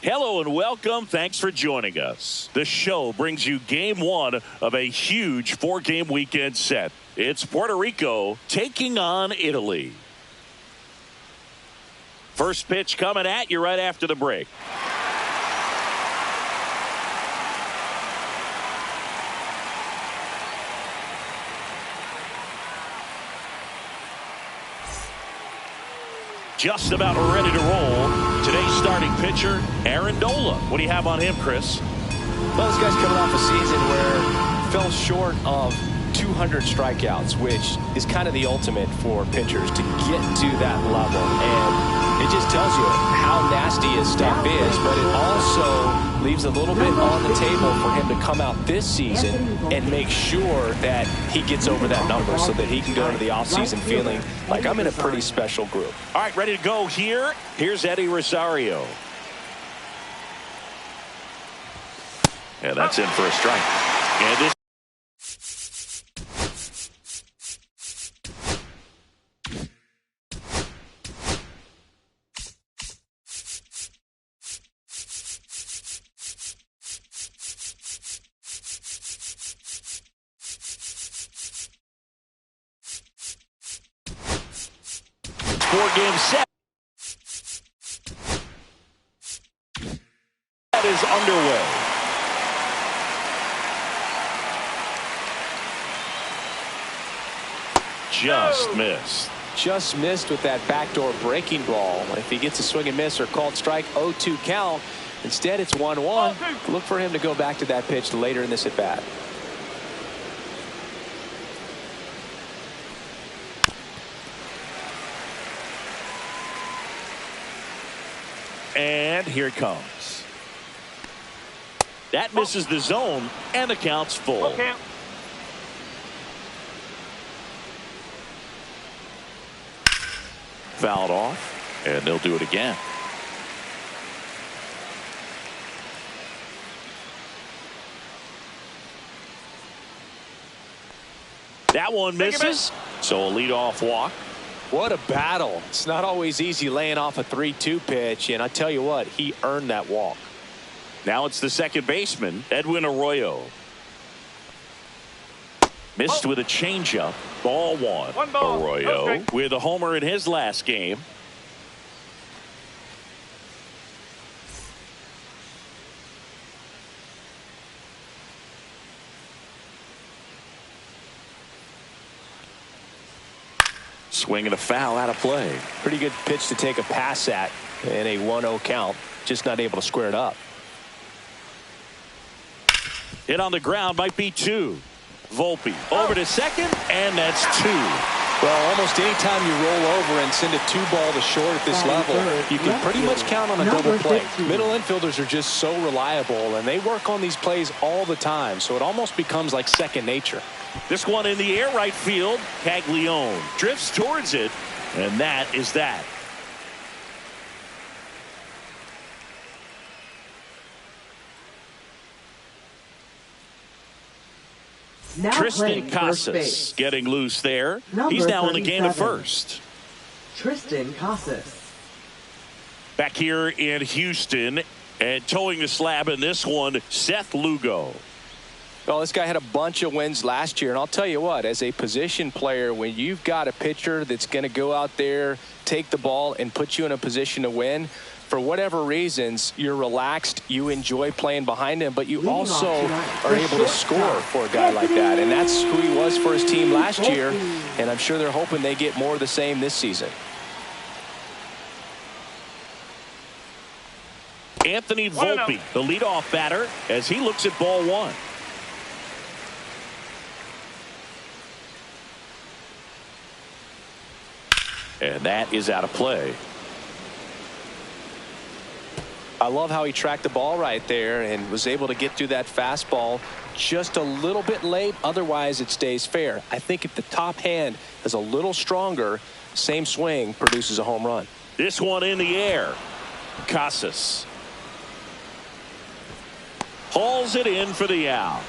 Hello and welcome. Thanks for joining us. The show brings you game one of a huge four-game weekend set. It's Puerto Rico taking on Italy. First pitch coming at you right after the break. Just about ready to roll. Today's starting pitcher, Amendola. What do you have on him, Chris? Well, this guy's coming off a season where he fell short of 200 strikeouts, which is kind of the ultimate for pitchers to get to that level. And it just tells you how nasty his stuff is, but it also leaves a little bit on the table for him to come out this season and make sure that he gets over that number so that he can go into the offseason feeling like I'm in a pretty special group. All right, ready to go here. Here's Eddie Rosario. And that's in for a strike. And this 4-game set that is underway. Just missed. Just missed with that backdoor breaking ball. If he gets a swing and miss or called strike, 0-2 count. Instead, it's 1-1. Look for him to go back to that pitch later in this at bat. And here it comes. That misses the zone, and the count's full. Okay. Fouled off, and they'll do it again. That one misses, so a leadoff walk. What a battle. It's not always easy laying off a 3-2 pitch, and I tell you what, he earned that walk. Now it's the second baseman, Edwin Arroyo. Missed with a changeup. Ball one. Arroyo with a homer in his last game. Swing and a foul out of play. Pretty good pitch to take a pass at in a 1-0 count. Just not able to square it up. Hit on the ground, might be two. Volpe over to second, and that's two. Well, almost any time you roll over and send a 2-ball to short at this level, you can pretty much count on a double play. Middle infielders are just so reliable, and they work on these plays all the time, so it almost becomes like second nature. This one in the air right field. Caglione drifts towards it, and that is that. Now Tristan Casas getting loose there. He's now in the game at first. Tristan Casas. Back here in Houston, and towing the slab in this one, Seth Lugo. Well, this guy had a bunch of wins last year, and I'll tell you what, as a position player, when you've got a pitcher that's going to go out there, take the ball, and put you in a position to win, for whatever reasons, you're relaxed, you enjoy playing behind him, but you also are able to score for a guy like that. And that's who he was for his team last year, and I'm sure they're hoping they get more of the same this season. Anthony Volpe, the leadoff batter, as he looks at ball one. And that is out of play. I love how he tracked the ball right there and was able to get through that fastball just a little bit late. Otherwise, it stays fair. I think if the top hand is a little stronger, same swing produces a home run. This one in the air. Casas hauls it in for the out.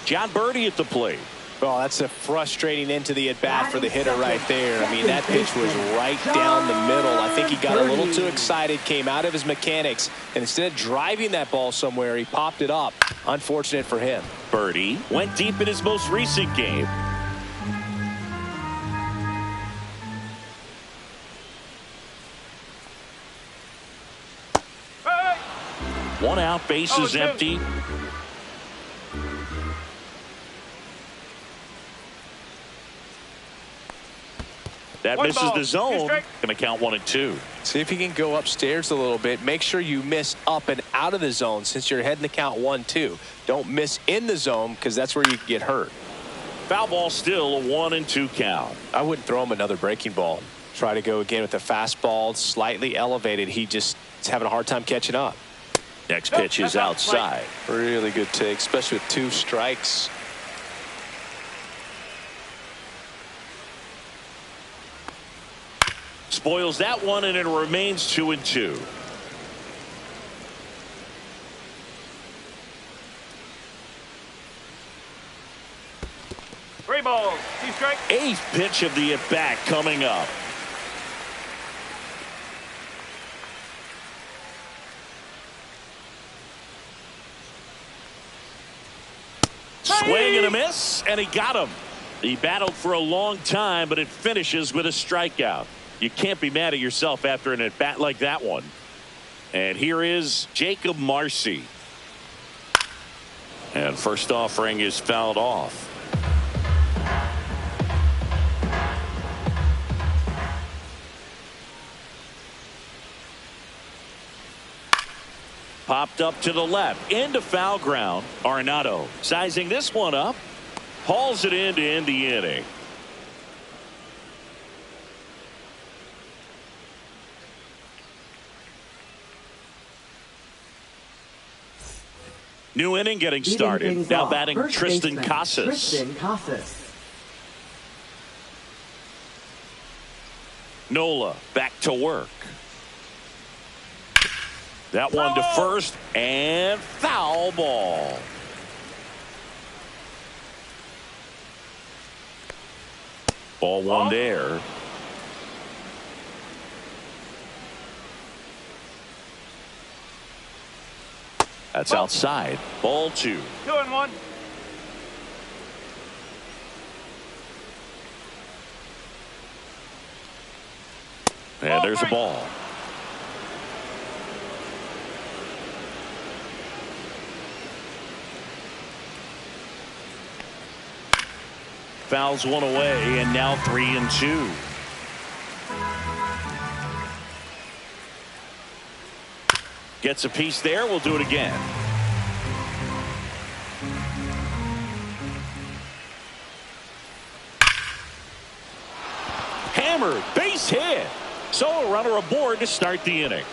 John Birdie at the plate. Well, that's a frustrating end to the at-bat for the hitter right there. I mean, that pitch was right down the middle. I think he got a little too excited, came out of his mechanics, and instead of driving that ball somewhere, he popped it up. Unfortunate for him. Birdie went deep in his most recent game. One out, base is empty. That misses the zone. Going to count 1 and 2. See if you can go upstairs a little bit. Make sure you miss up and out of the zone since you're heading to count 1-2. Don't miss in the zone because that's where you get hurt. Foul ball, still a 1 and 2 count. I wouldn't throw him another breaking ball. Try to go again with the fastball, slightly elevated. He just is having a hard time catching up. Next pitch is outside. Really good take, especially with 2 strikes. Spoils that one, and it remains 2 and 2. Three balls, 2 strikes. 8th pitch of the at-bat coming up. Swing and a miss, and he got him. He battled for a long time, but it finishes with a strikeout. You can't be mad at yourself after an at-bat like that one. And here is Jacob Marcy. And first offering is fouled off. Popped up to the left into foul ground. Arenado sizing this one up, hauls it in to end the inning. New inning getting started. Now batting Tristan Casas. Nola back to work. That one to first, and foul ball. Ball 1 there. That's outside. Ball 2. 2-1. And there's a ball. Fouls one away, and now 3 and 2. Gets a piece there. We'll do it again. Hammered, base hit. So a runner aboard to start the inning.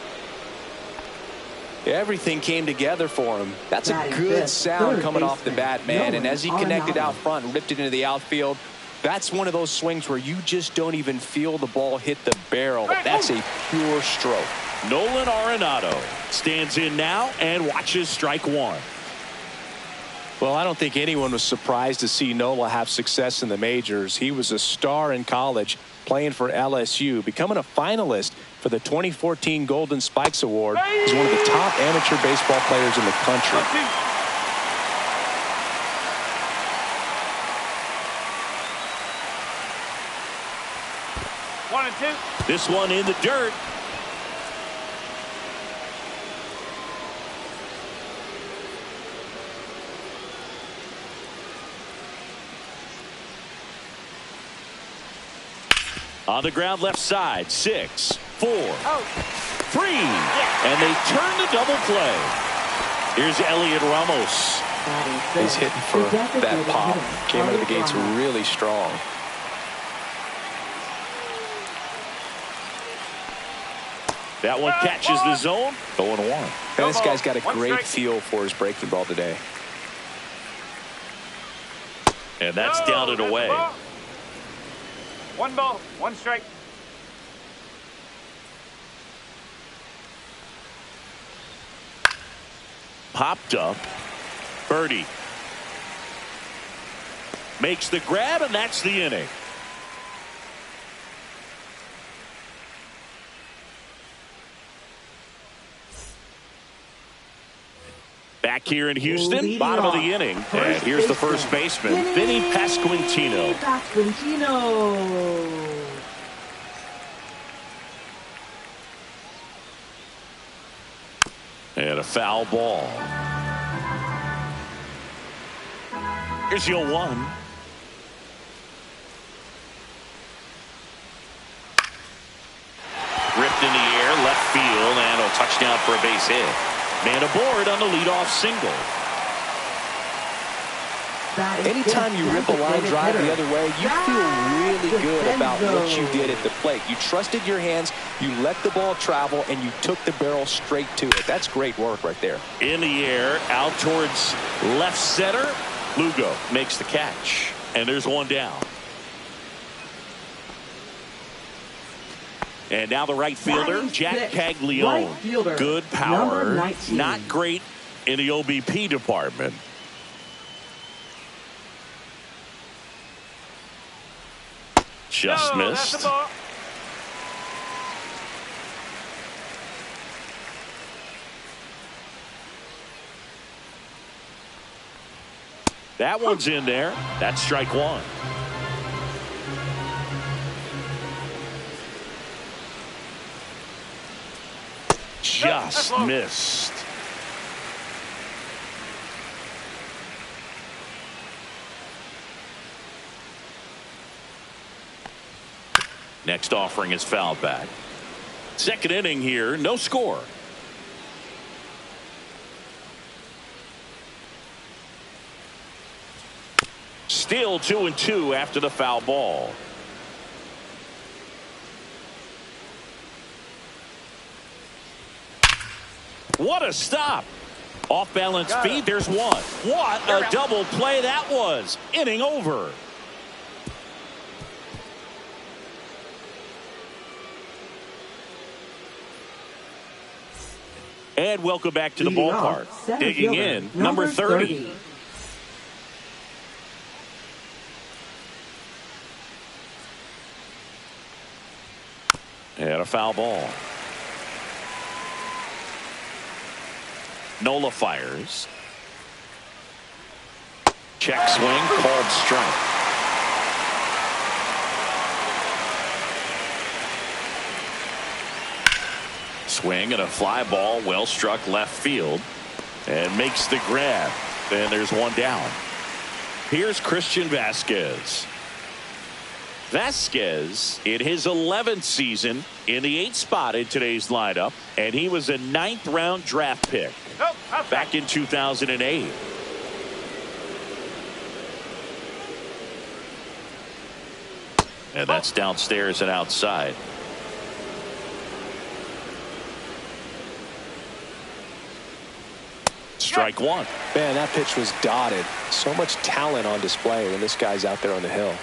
Everything came together for him. That's a good sound coming off the bat, man. And as he connected out front and ripped it into the outfield, that's one of those swings where you just don't even feel the ball hit the barrel. That's a pure stroke. Nolan Arenado stands in now and watches strike 1. Well, I don't think anyone was surprised to see Nola have success in the majors. He was a star in college, playing for LSU, becoming a finalist for the 2014 Golden Spikes Award. He's one of the top amateur baseball players in the country. 1 and 2. This one in the dirt. On the ground left side. 6, 4, 3. And they turn the double play. Here's Elliot Ramos. He's hitting for that pop. Came out of the gates really strong. That one catches the zone. 0-1. And this guy's got a great feel for his breaking ball today. And that's down and away. 1 ball, 1 strike. Popped up. Birdie. makes the grab, and that's the inning. Back here in Houston, bottom of the inning. And here's the first baseman, Vinny Pasquantino. And a foul ball. Here's your 1. Ripped in the air, left field, and a touchdown for a base hit. Man aboard on the leadoff single. Anytime you rip a line drive the other way, you feel really good about what you did at the plate. You trusted your hands, you let the ball travel, and you took the barrel straight to it. That's great work right there. In the air, out towards left center. Lugo makes the catch, and there's one down. And now the right fielder, Jack Caglione. Good power, not great in the OBP department. Just missed. That one's in there. That's strike 1. Just missed. Next offering is fouled back. Second inning here, no score. Still 2-2 after the foul ball. What a stop. Off balance feed. There's one. What a double play that was. Inning over. And welcome back to the ballpark. Digging in, number 30. And a foul ball. Nola fires. Check swing, called strike. Swing and a fly ball, well struck left field, and makes the grab. And there's one down. Here's Christian Vasquez. Vasquez in his 11th season in the 8th spot in today's lineup, and he was a 9th round draft pick back in 2008. And that's downstairs and outside. Strike 1. Man, that pitch was dotted. So much talent on display when this guy's out there on the hill.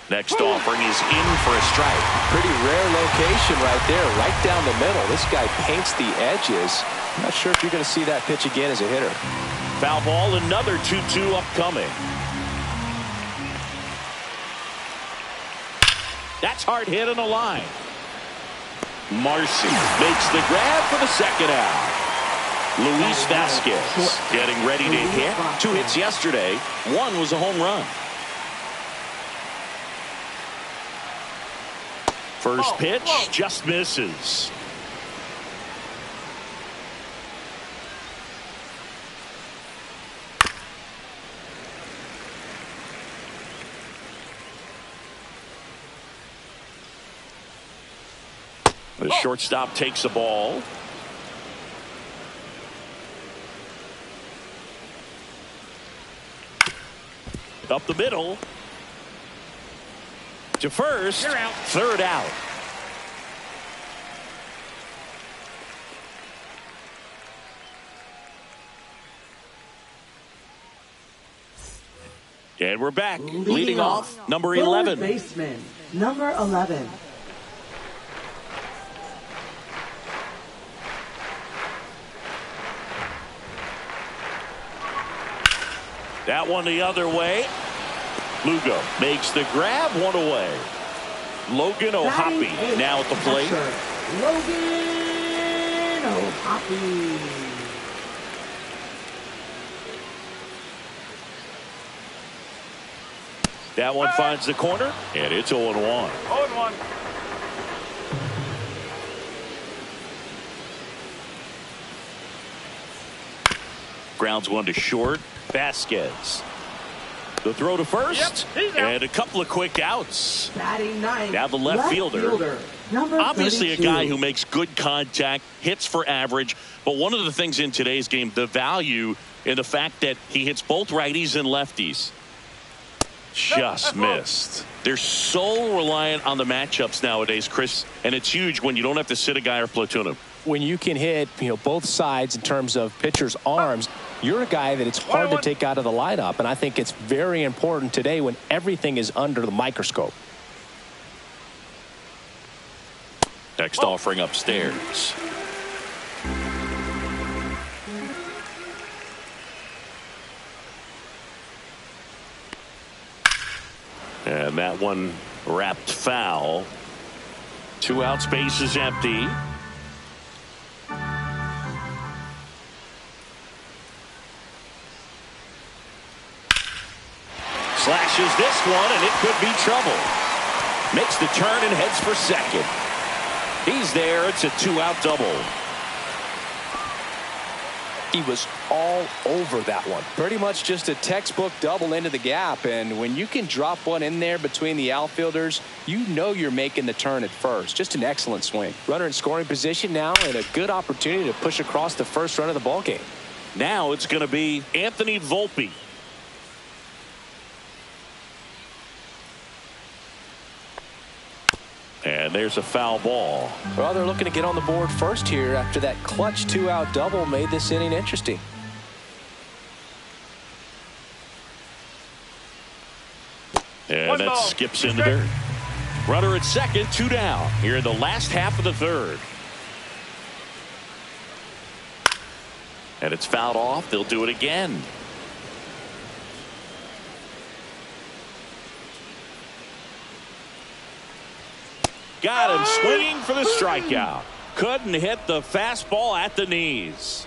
Next offering is in for a strike. Pretty rare location right there, right down the middle. This guy paints the edges. I'm not sure if you're going to see that pitch again as a hitter. Foul ball, another 2-2 upcoming. That's hard hit on the line. Marcy makes the grab for the second out. Luis Vasquez getting ready to hit. 2 hits yesterday. 1 was a home run. First pitch just misses. The shortstop takes the ball. Up the middle. To first. Third out. And we're back. Leading off, number 11. Baseman, number 11. That one the other way. Lugo makes the grab, one away. Logan O'Hoppe now at the plate. Logan O'Hoppe. That one finds the corner, and it's 0-1. 0-1. Grounds one to short. Vasquez. The throw to first, and a couple of quick outs. Batting ninth. Now the left fielder. Number Obviously 32. a guy who makes good contact, hits for average, but one of the things in today's game, the value in the fact that he hits both righties and lefties. Just missed. They're so reliant on the matchups nowadays, Chris, and it's huge when you don't have to sit a guy or platoon him. When you can hit, both sides in terms of pitchers' arms, you're a guy that it's hard to take out of the lineup, and I think it's very important today when everything is under the microscope. Next offering upstairs. And that one wrapped foul. 2 out, space is empty. Slashes this one, and it could be trouble. Makes the turn and heads for second. He's there. It's a 2-out double. He was all over that one. Pretty much just a textbook double into the gap. And when you can drop one in there between the outfielders, you know you're making the turn at first. Just an excellent swing. Runner in scoring position now, and a good opportunity to push across the first run of the ballgame. Now it's going to be Anthony Volpe. And there's a foul ball. Well, they're looking to get on the board first here after that clutch 2-out double made this inning interesting. And that skips into third. Runner at second, 2 down here in the last half of the third. And it's fouled off. They'll do it again. Got him swinging for the strikeout. Couldn't hit the fastball at the knees.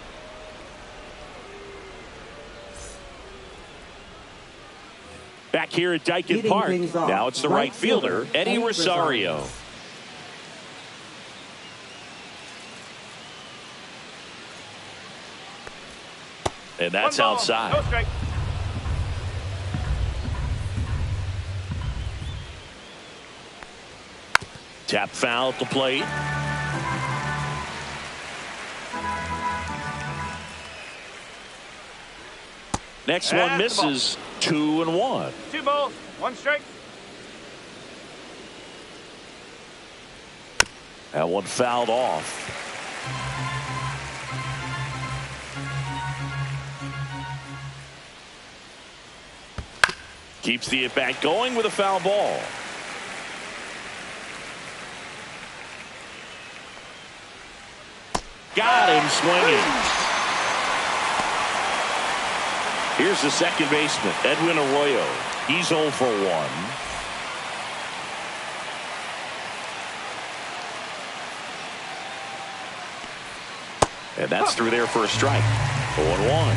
Back here at Dyken Park. Now it's the right fielder, Eddie Rosario. And that's outside. No strike. Tap foul at the plate. Next one misses. 2-1. 2 balls, 1 strike. That one fouled off. Keeps the at-bat going with a foul ball. Got him swinging. Here's the second baseman, Edwin Arroyo. He's 0 for 1. And that's through there for a strike. 0-1.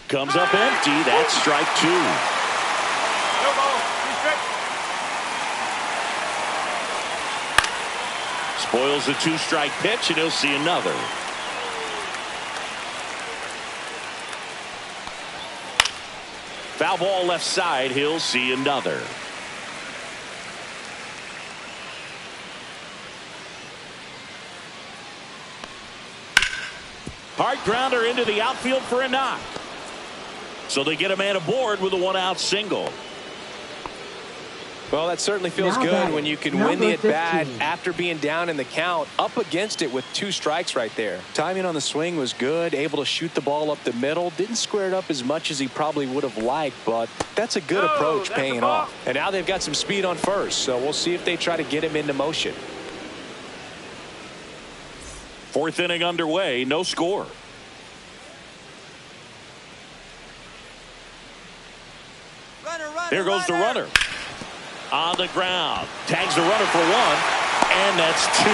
Comes up empty. That's strike 2. No ball, 2 strikes. Spoils a 2-strike pitch, and he'll see another. Foul ball left side. He'll see another. Hard grounder into the outfield for a knock. So they get a man aboard with a 1-out single. Well, that certainly feels good when you can win the at-bat after being down in the count, up against it with 2 strikes right there. Timing on the swing was good, able to shoot the ball up the middle. Didn't square it up as much as he probably would have liked, but that's a good approach paying off. And now they've got some speed on first, so we'll see if they try to get him into motion. Fourth inning underway, no score. Here goes the runner. On the ground. Tags the runner for one. And that's two.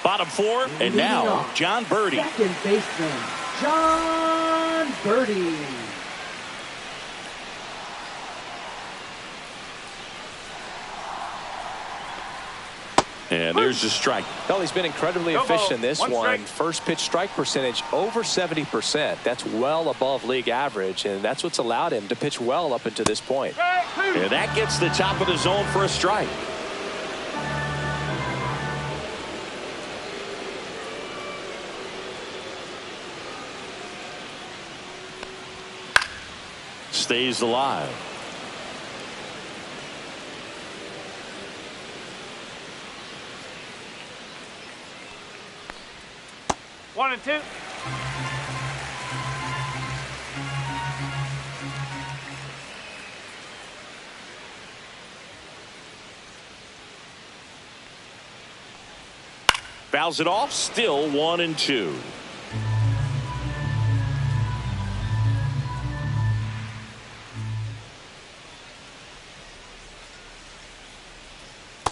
Bottom four, and now John Birdie. Second baseman, John Birdie. And there's the strike. Well, he's been incredibly efficient in this one. First pitch strike percentage over 70%. That's well above league average, and that's what's allowed him to pitch well up until this point. And that gets the top of the zone for a strike. Stays alive. One and two. Fouls it off. Still 1-2.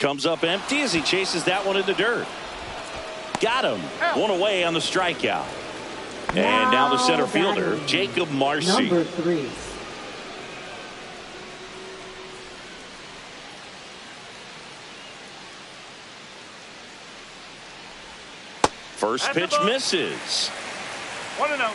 Comes up empty as he chases that one in the dirt. Got him. One away on the strikeout. And now the center fielder, Jacob Marcy. Number 3. First pitch misses. 1-0.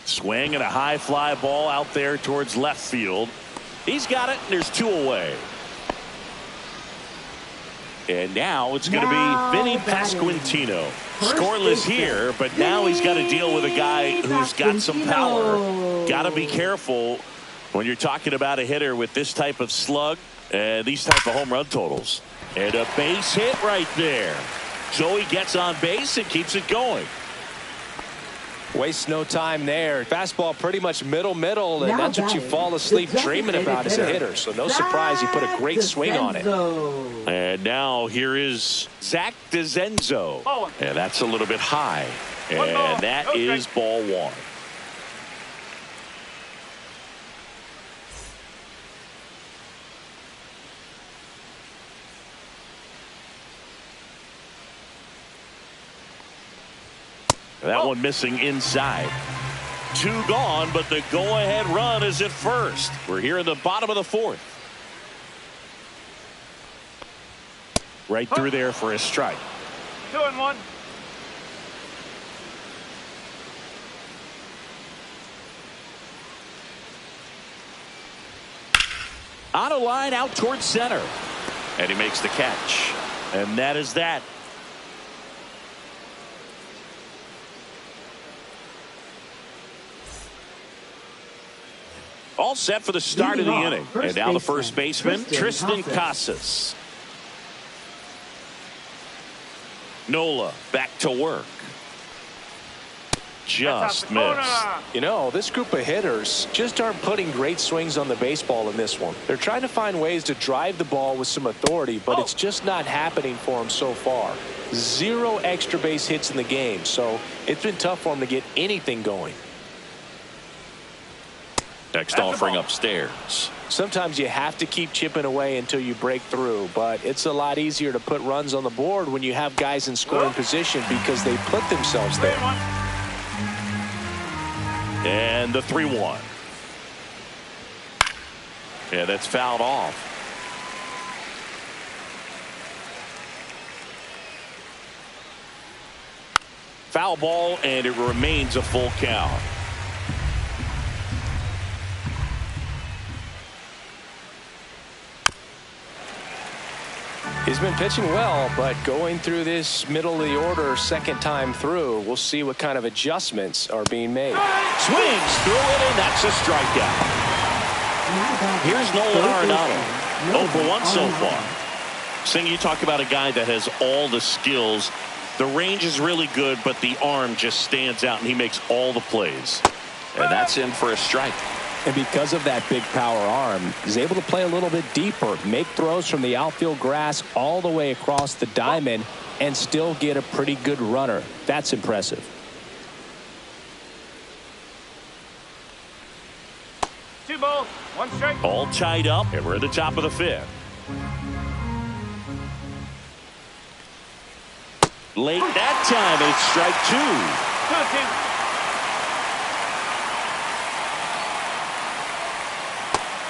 Swing and a high fly ball out there towards left field. He's got it, and there's two away. And now it's going to be Vinny Pasquantino. Scoreless here, but now he's got to deal with a guy who's got some power. Got to be careful when you're talking about a hitter with this type of slug and these type of home run totals. And a base hit right there. So he gets on base and keeps it going. Wastes no time there. Fastball pretty much middle, and that's what you fall asleep dreaming about as a hitter. So no surprise he put a great swing on it. And now here is Zach DeZenzo. And that's a little bit high. And that is ball one. That one missing inside. Two gone, but the go-ahead run is at first. We're here in the bottom of the fourth. Right through there for a strike. 2-1. On a line out towards center. And he makes the catch. And that is that. All set for the start of the inning. And now the first baseman, Tristan Casas. Nola back to work. Just missed. You know, this group of hitters just aren't putting great swings on the baseball in this one. They're trying to find ways to drive the ball with some authority, but it's just not happening for them so far. 0 extra base hits in the game, so it's been tough for them to get anything going. Next offering upstairs. Sometimes you have to keep chipping away until you break through, but it's a lot easier to put runs on the board when you have guys in scoring position because they put themselves there. And the 3-1. Yeah, that's fouled off. Foul ball, and it remains a full count. He's been pitching well, but going through this middle of the order second time through, we'll see what kind of adjustments are being made. Swings through it, and that's a strikeout. Here's Nolan Arenado. 0 for 1 so far. Sing, you talk about a guy that has all the skills The range is really good, but the arm just stands out, and he makes all the plays. And that's in for a strike. And because of that big power arm, he's able to play a little bit deeper, make throws from the outfield grass all the way across the diamond, and still get a pretty good runner. That's impressive. Two balls, one strike. All tied up, and we're at the top of the fifth. Late that time, and it's strike two. 2-2.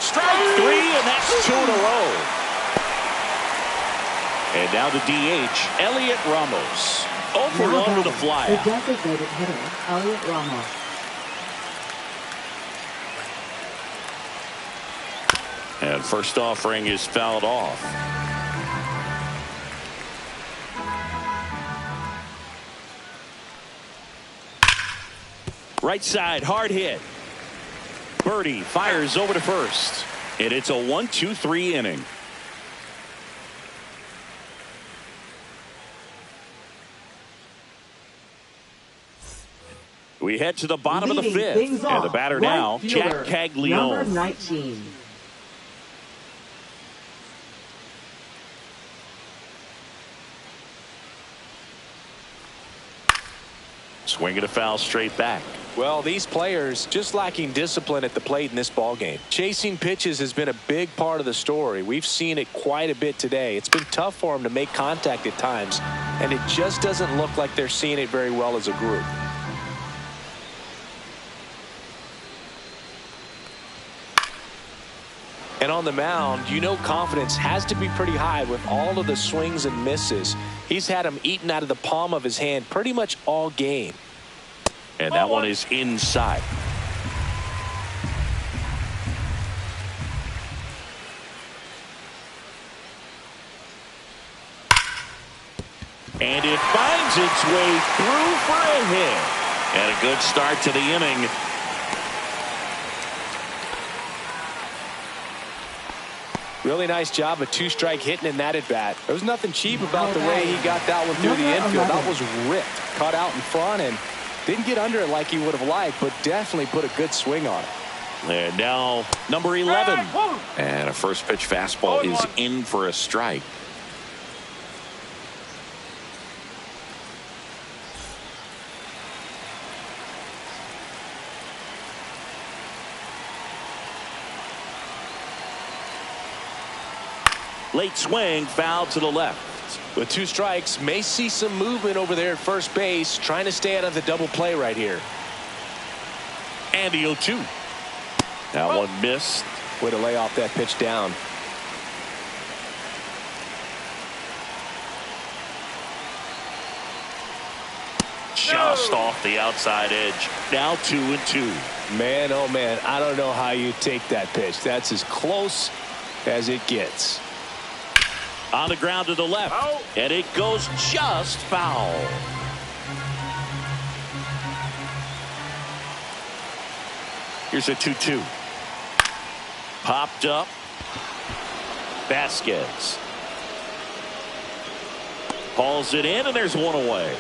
Strike three, and that's two in a row. And now the DH, Elliot Ramos. 0 for 1 with a fly. The designated hitter, Elliot Ramos. And first offering is fouled off. Right side, hard hit. Birdie fires over to first. And it's a 1-2-3 inning. We head to the bottom of the fifth. And the batter now, Jack Caglione. Number 19. Swinging a foul straight back. Well, these players just lacking discipline at the plate in this ball game. Chasing pitches has been a big part of the story. We've seen it quite a bit today. It's been tough for them to make contact at times, and it just doesn't look like they're seeing it very well as a group. And on the mound, you know confidence has to be pretty high with all of the swings and misses. He's had them eaten out of the palm of his hand pretty much all game. And that one is inside. And it finds its way through for a hit. And a good start to the inning. Really nice job of two-strike hitting in that at-bat. There was nothing cheap about the way he got that one through the infield. That was ripped, cut out in front, and didn't get under it like he would have liked, but definitely put a good swing on it. And now number 11. And a first pitch fastball is in for a strike. Late swing, foul to the left. With two strikes, may see some movement over there at first base, trying to stay out of the double play right here. And the 0-2. That one missed. Way to lay off that pitch down. Just off the outside edge. Now 2-2. Man, oh man, I don't know how you take that pitch. That's as close as it gets. On the ground to the left. And it goes just foul. Here's a 2-2. Popped up. Vasquez. Hauls it in, and there's one away.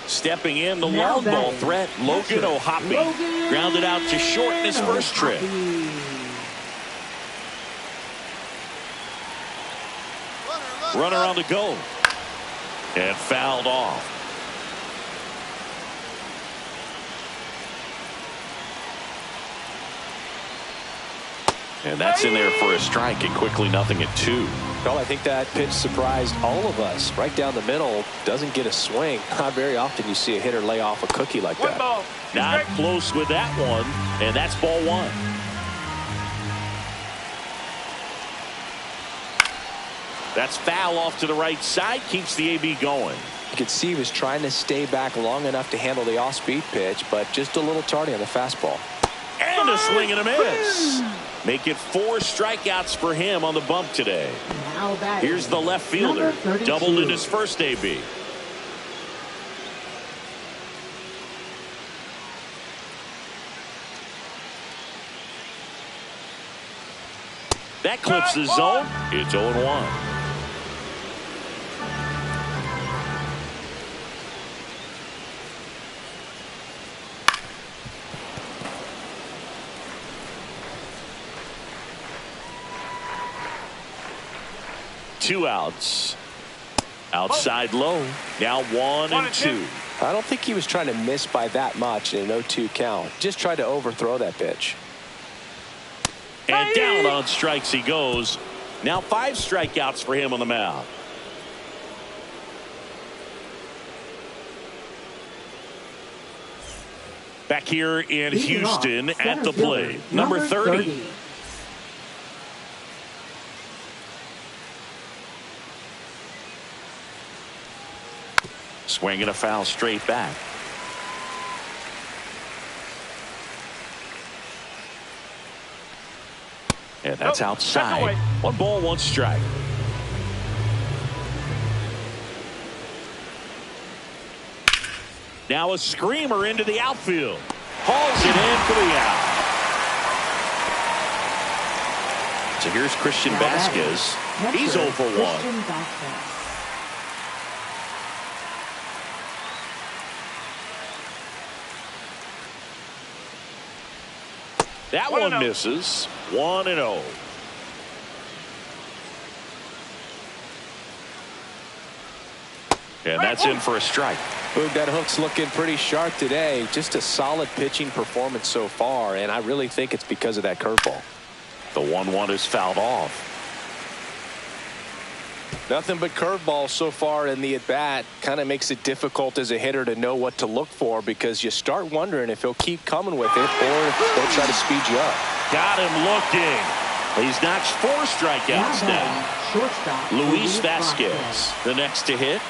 Stepping in, the long ball threat, Logan O'Hoppe. Grounded out to short in his first trip. Runner on the go. And fouled off. And that's in there for a strike, and quickly 0-2. Well, I think that pitch surprised all of us. Right down the middle, doesn't get a swing. Not very often you see a hitter lay off a cookie like that. Not close with that one, and that's ball one. That's foul off to the right side, keeps the AB going. You could see he was trying to stay back long enough to handle the off-speed pitch, but just a little tardy on the fastball. And a swing and a miss. Make it 4 strikeouts for him on the bump today. Here's the left fielder. Doubled in his first AB. That clips the zone. It's 0-1. 2 outs. Outside low. Now 1-2. I don't think he was trying to miss by that much in an 0-2 count. Just tried to overthrow that pitch. And down on strikes he goes. Now 5 strikeouts for him on the mound. Back here in Houston at the plate, number 30. Swinging a foul straight back. And that's outside. 1 ball, 1 strike. Now a screamer into the outfield. Hauls it in for the out. So here's Christian Vasquez. He's 0 for 1. That one misses. 1-0. And that's in for a strike. Boog, that hook's looking pretty sharp today. Just a solid pitching performance so far, and I really think it's because of that curveball. The 1-1 is fouled off. Nothing but curveballs so far in the at-bat. Kind of makes it difficult as a hitter to know what to look for, because you start wondering if he'll keep coming with it or if they'll try to speed you up. Got him looking. He's notched 4 strikeouts now. Luis Vasquez, the next to hit.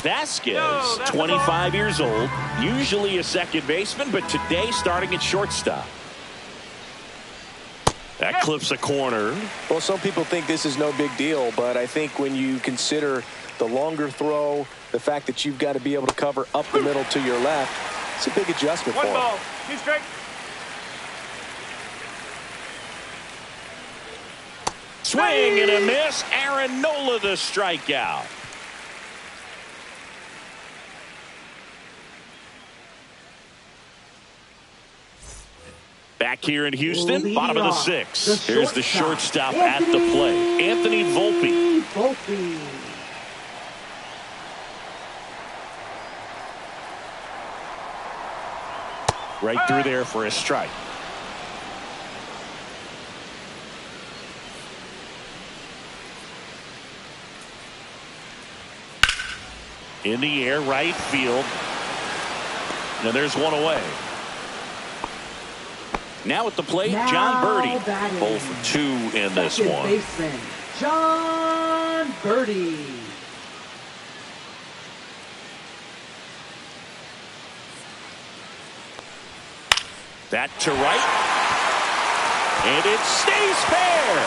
Vasquez, 25 years old, usually a second baseman, but today starting at shortstop. That clips a corner. Well, some people think this is no big deal, but I think when you consider the longer throw, the fact that you've got to be able to cover up the middle to your left, it's a big adjustment for him. 1 ball, 2 strikes. Swing and a miss. Aaron Nola the strikeout. Back here in Houston, bottom of the 6th. Here's the shortstop at the plate, Anthony Volpe. Right through there for a strike. In the air, right field. And there's one away. Now at the plate, John Birdie. 0 for 2 in this one. Baseman, John Birdie. That to right. And it stays fair.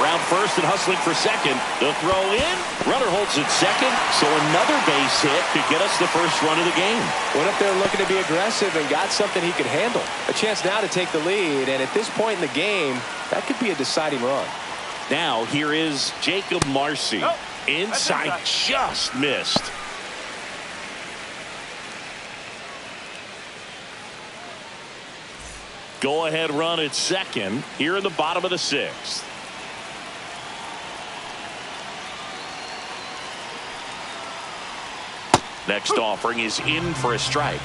Around first and hustling for second. The throw in. Runner holds at second. So another base hit could get us the first run of the game. What if they're looking to be aggressive and got something he could handle? A chance now to take the lead, and at this point in the game, that could be a deciding run. Now here is Jacob Marcy. Inside, just missed. Go ahead run at second here in the bottom of the 6th. Next offering is in for a strike.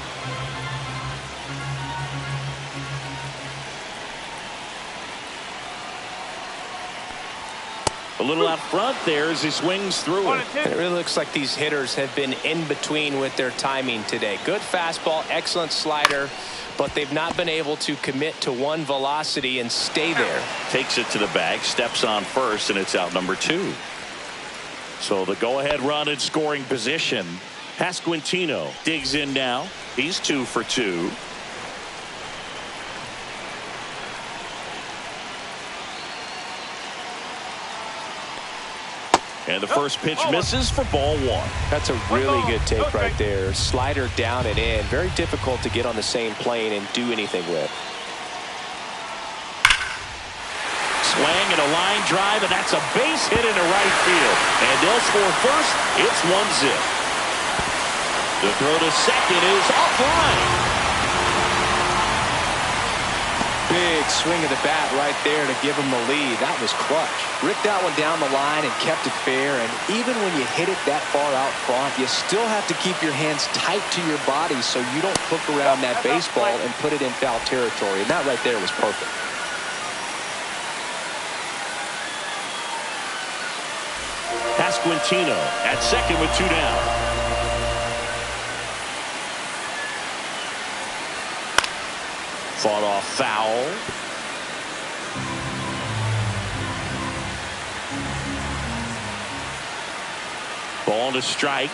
A little out front there as he swings through it. And it really looks like these hitters have been in between with their timing today. Good fastball, excellent slider, but they've not been able to commit to one velocity and stay there. Takes it to the bag, steps on first, and it's out number 2. So the go-ahead run in scoring position. Pasquantino digs in now. He's 2 for 2. And the first pitch misses for ball 1. That's a really good take right there. Slider down and in. Very difficult to get on the same plane and do anything with. Swing and a line drive, and that's a base hit into right field. And they'll score first. It's 1-0. The throw to second is offline. big swing of the bat right there to give him the lead. That was clutch. Ripped that one down the line and kept it fair. And even when you hit it that far out front, you still have to keep your hands tight to your body so you don't hook around that baseball and put it in foul territory. And that right there was perfect. Pasquantino at second with 2 down. Fought off foul. Ball to strike.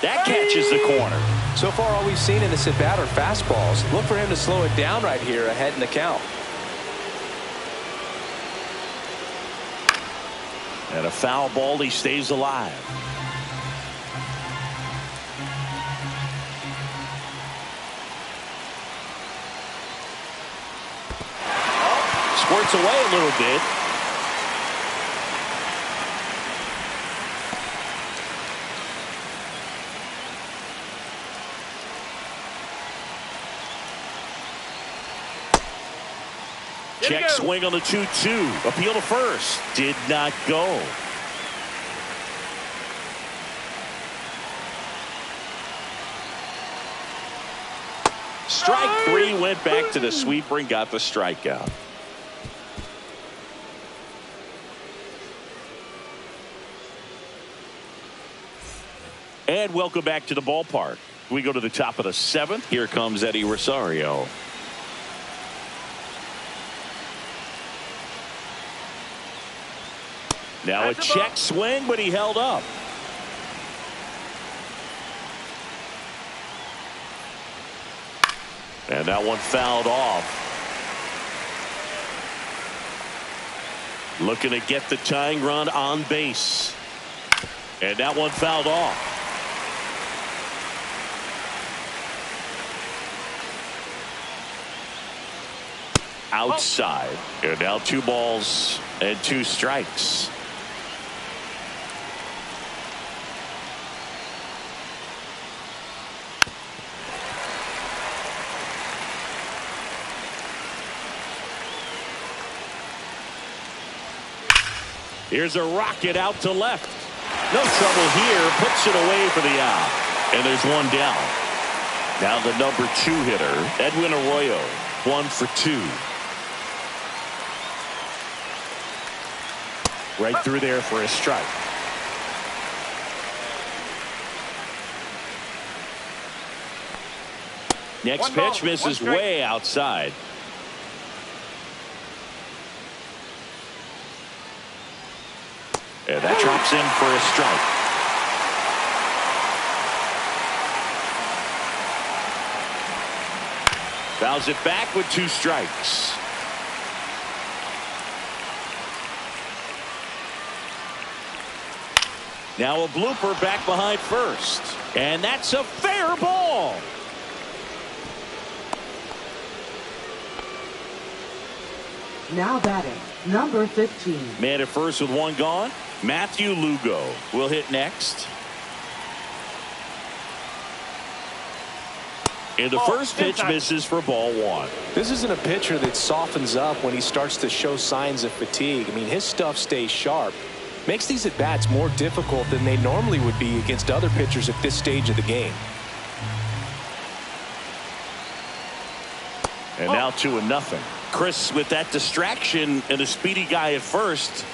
That catches the corner. So far, all we've seen in this at bat are fastballs. Look for him to slow it down right here ahead in the count. And a foul ball, he stays alive. Squirts away a little bit. Check swing on the 2-2. Appeal to first. Did not go. Strike 3, went back to the sweeper and got the strikeout. And welcome back to the ballpark. We go to the top of the 7th. Here comes Eddie Rosario. Now a check swing, but he held up. And that one fouled off. Looking to get the tying run on base. And that one fouled off. Outside. And now 2 balls and 2 strikes. Here's a rocket out to left. No trouble here. Puts it away for the out. And there's 1 down. Now the number 2 hitter, Edwin Arroyo. 1 for 2. Right through there for a strike. Next pitch misses way outside. And that drops in for a strike. Fouls it back with 2 strikes. Now a blooper back behind first. And that's a fair ball. Now batting, number 15. Man at first with 1 gone. Matthew Lugo will hit next. And the first pitch misses for ball 1. This isn't a pitcher that softens up when he starts to show signs of fatigue. I mean, his stuff stays sharp. Makes these at-bats more difficult than they normally would be against other pitchers at this stage of the game. And now 2-0. Chris, with that distraction and a speedy guy at first,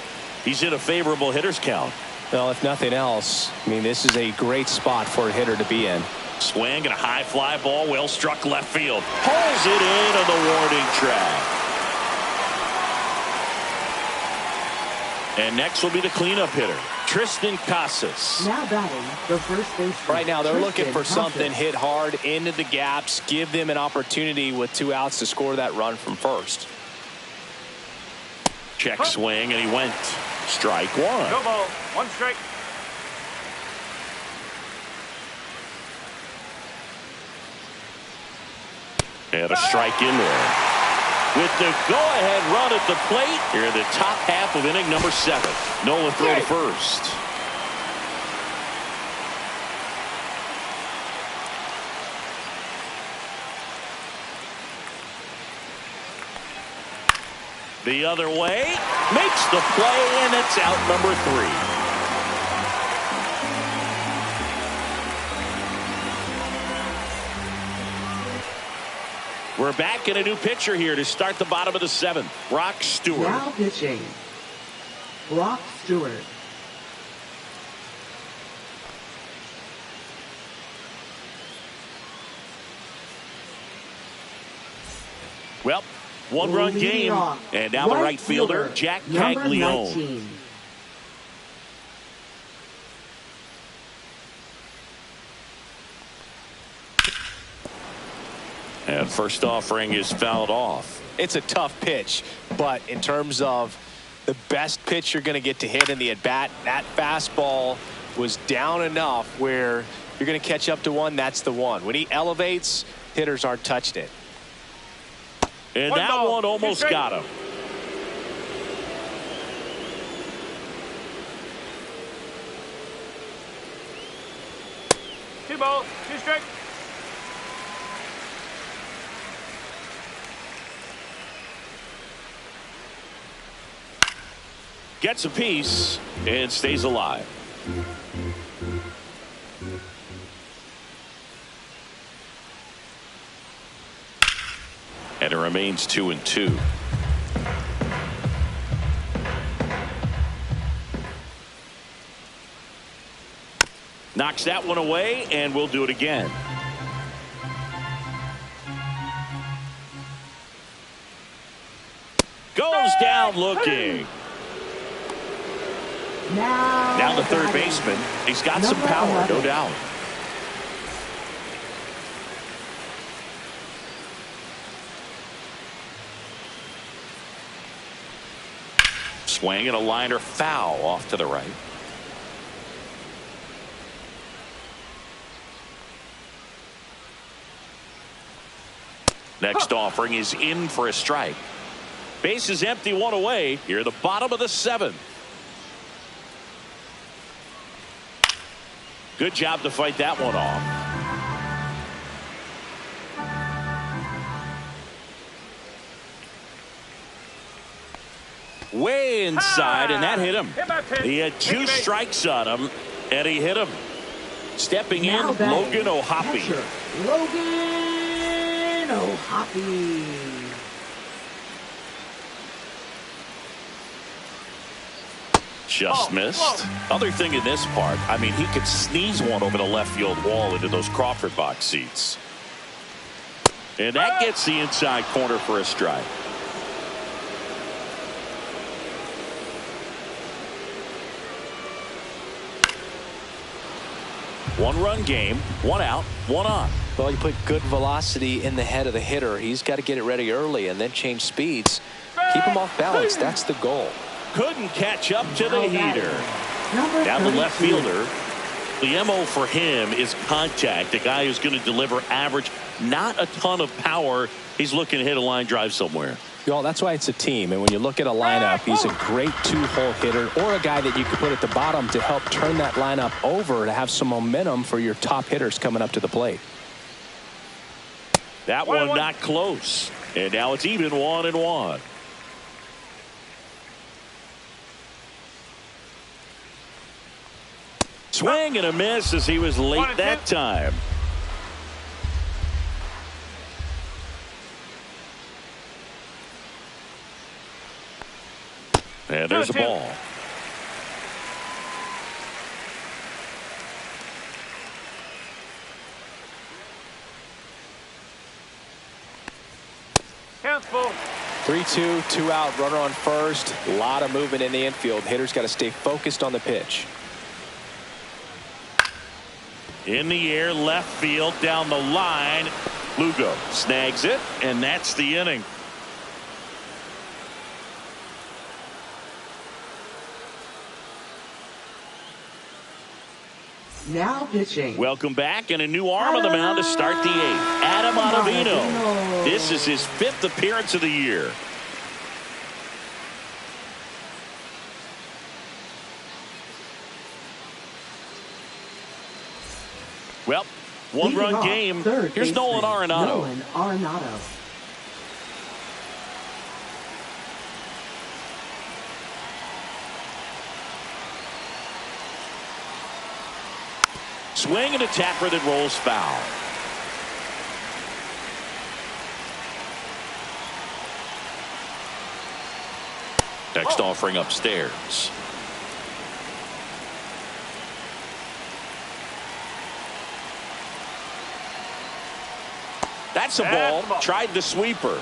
he's in a favorable hitter's count. Well, if nothing else, I mean, this is a great spot for a hitter to be in. Swing and a high fly ball, well struck left field. Pulls it in on the warning track. And next will be the cleanup hitter, Tristan Casas. Now batting, the first baseman. Right now they're looking for Casas. something hit hard into the gaps, give them an opportunity with 2 outs to score that run from first. Check swing, and he went. Strike 1. No ball, 1 strike. And a strike in there. With the go-ahead run at the plate, here in the top half of inning number 7. Nola throw to first. The other way, makes the play, and it's out number 3. We're back in a new pitcher here to start the bottom of the 7th. Brock Stewart. Now pitching, Brock Stewart. Well, one-run game, and now the right fielder, Jack Caglione. And first offering is fouled off. It's a tough pitch, but in terms of the best pitch you're going to get to hit in the at-bat, that fastball was down enough where you're going to catch up to one. That's the one. When he elevates, hitters aren't touching it. And that one almost got him. Two balls, 2 strikes. Gets a piece and stays alive. And it remains 2-2. Knocks that one away, and we'll do it again. Goes down looking. Now the third baseman. He's got some power, no doubt. Swing and a liner foul off to the right. Next offering is in for a strike. Base is empty, one away. Here, the bottom of the 7th. Good job to fight that one off. Way inside, and that hit him. He had 2 strikes on him, and he hit him. Stepping in, Logan O'Hoppe. Logan O'Hoppe. Just missed. Other thing in this part, I mean, he could sneeze one over the left field wall into those Crawford box seats. And that gets the inside corner for a strike. One-run game, 1 out, 1 on. Well, you put good velocity in the head of the hitter. He's got to get it ready early and then change speeds. Keep him off balance. That's the goal. Couldn't catch up to the heater. Down the left fielder. The MO for him is contact. A guy who's going to deliver average, not a ton of power. He's looking to hit a line drive somewhere. Well, that's why it's a team. And when you look at a lineup, he's a great 2-hole hitter, or a guy that you could put at the bottom to help turn that lineup over to have some momentum for your top hitters coming up to the plate. That one not close. And now it's even 1-1. Swing and a miss as he was late that time. And there's a ball. Count full. 3-2, 2 out, runner on first. A lot of movement in the infield. Hitters got to stay focused on the pitch. In the air, left field, down the line. Lugo snags it, and that's the inning. Now pitching. Welcome back, and a new arm on the mound to start the 8th. Adam Ottavino. This is his 5th appearance of the year. Well, one-run game. Here's Nolan Arenado. Swing and a tapper that rolls foul. Next offering upstairs. That's a ball. Tried the sweeper.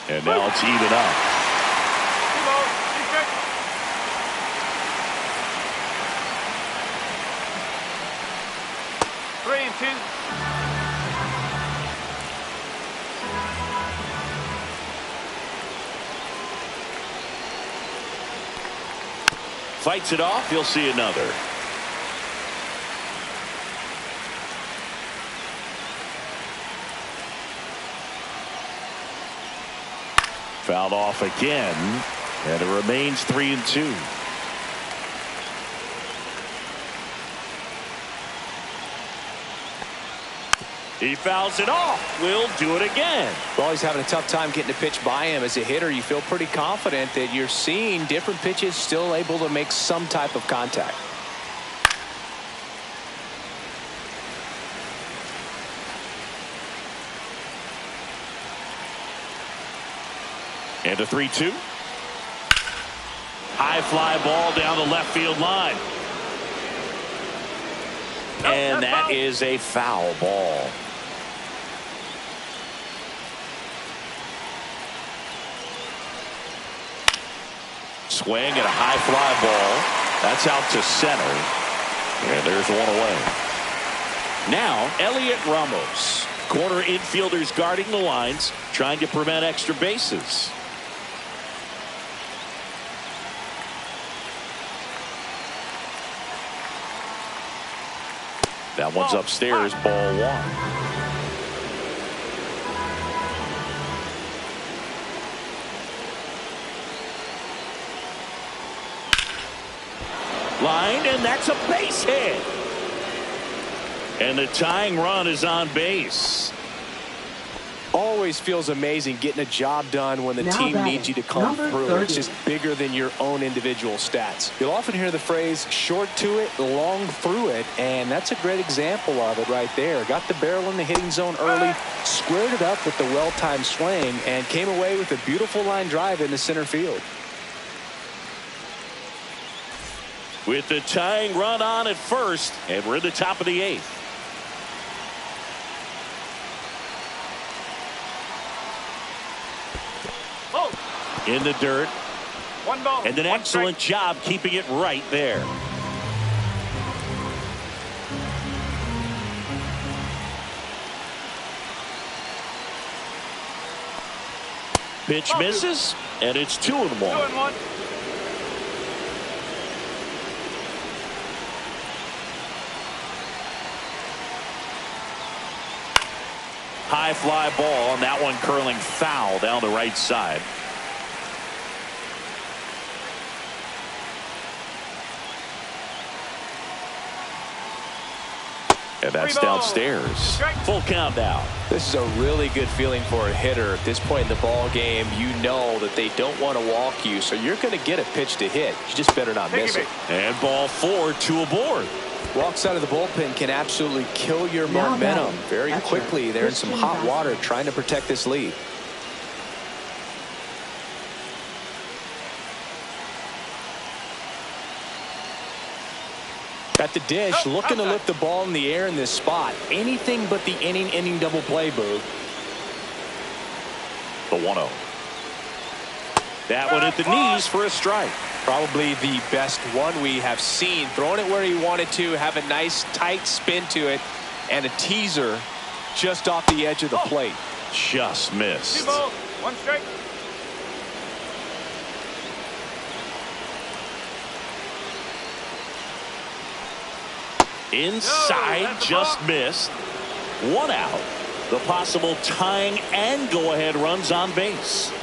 And now it's even up. 3-2. Fights it off. He'll see another. Fouled off again, and it remains 3-2. He fouls it off. We'll do it again. Well, he's having a tough time getting a pitch by him. As a hitter, you feel pretty confident that you're seeing different pitches still able to make some type of contact. And a 3-2. High fly ball down the left field line. And that is a foul ball. Swing and a high fly ball. That's out to center. And there's one away. Now, Elliot Ramos. Corner infielders guarding the lines, trying to prevent extra bases. That one's upstairs, ball one. Line, and that's a base hit. And the tying run is on base. Always feels amazing getting a job done when the team needs you to come through. 30. It's just bigger than your own individual stats. You'll often hear the phrase short to it, long through it, and that's a great example of it right there. Got the barrel in the hitting zone early, squared it up with the well-timed swing, and came away with a beautiful line drive into center field. With the tying run on at first, and we're in the top of the eighth. In the dirt. One ball. And an excellent job keeping it right there. Pitch misses, and it's 2-1. 2-1. High fly ball, and that one curling foul down the right side. And that's downstairs. Full count now. This is a really good feeling for a hitter at this point in the ball game. You know that they don't want to walk you, so you're going to get a pitch to hit. You just better not miss it. And ball 4, 2 aboard. Walk side of the bullpen can absolutely kill your momentum very quickly. They're in some hot water trying to protect this lead. At the dish, looking to lift the ball in the air in this spot. Anything but the inning double play, Boo. The 1-0. That one at the knees for a strike. Probably the best one we have seen. Throwing it where he wanted to, have a nice tight spin to it, and a teaser just off the edge of the plate. Just missed. 2 balls, 1 strike. Inside, just missed. 1 out. The possible tying and go-ahead runs on base.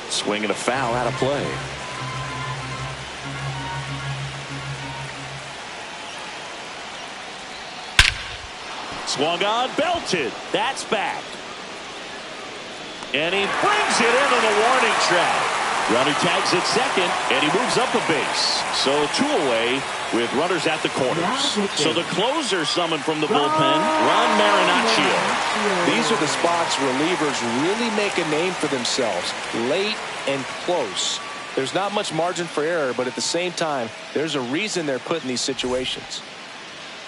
Swing and a foul out of play. Swung on, belted. That's back. And he brings it into the warning track. Runner tags at second, and he moves up a base. So 2 away with runners at the corners. So the closer summoned from the bullpen, Ron Marinaccio. These are the spots relievers really make a name for themselves. Late and close. There's not much margin for error, but at the same time, there's a reason they're put in these situations.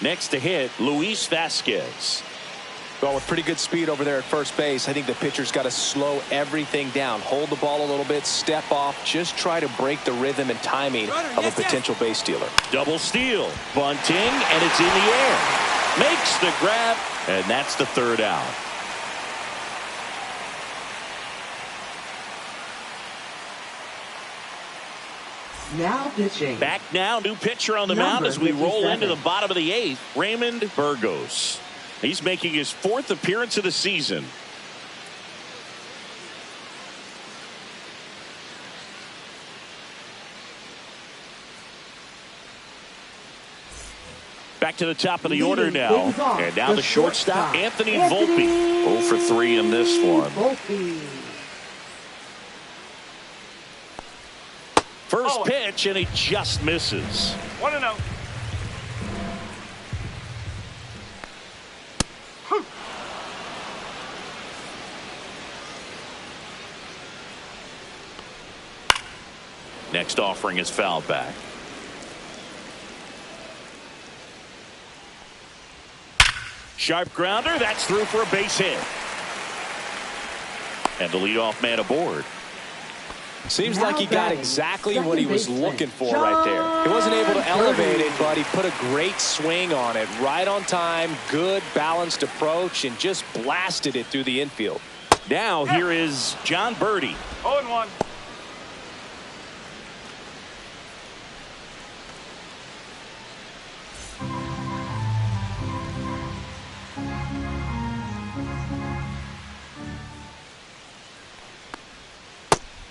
Next to hit, Luis Vasquez. Well, with pretty good speed over there at first base, I think the pitcher's got to slow everything down. Hold the ball a little bit, step off, just try to break the rhythm and timing of a potential base stealer. Double steal, bunting, and it's in the air. Makes the grab, and that's the 3rd out. Now pitching. Back now, new pitcher on the mound as we roll into the bottom of the 8th, Raymond Burgos. He's making his 4th appearance of the season. Back to the top of the order now. And now the shortstop, Anthony Volpe. 0 for 3 in this one. First pitch, and he just misses. 1-0. Next offering is fouled back. Sharp grounder, that's through for a base hit. And the leadoff man aboard. Seems like he got exactly what he was looking for right there. He wasn't able to elevate it, but he put a great swing on it. Right on time, good balanced approach, and just blasted it through the infield. Now here is John Birdie. 0-1.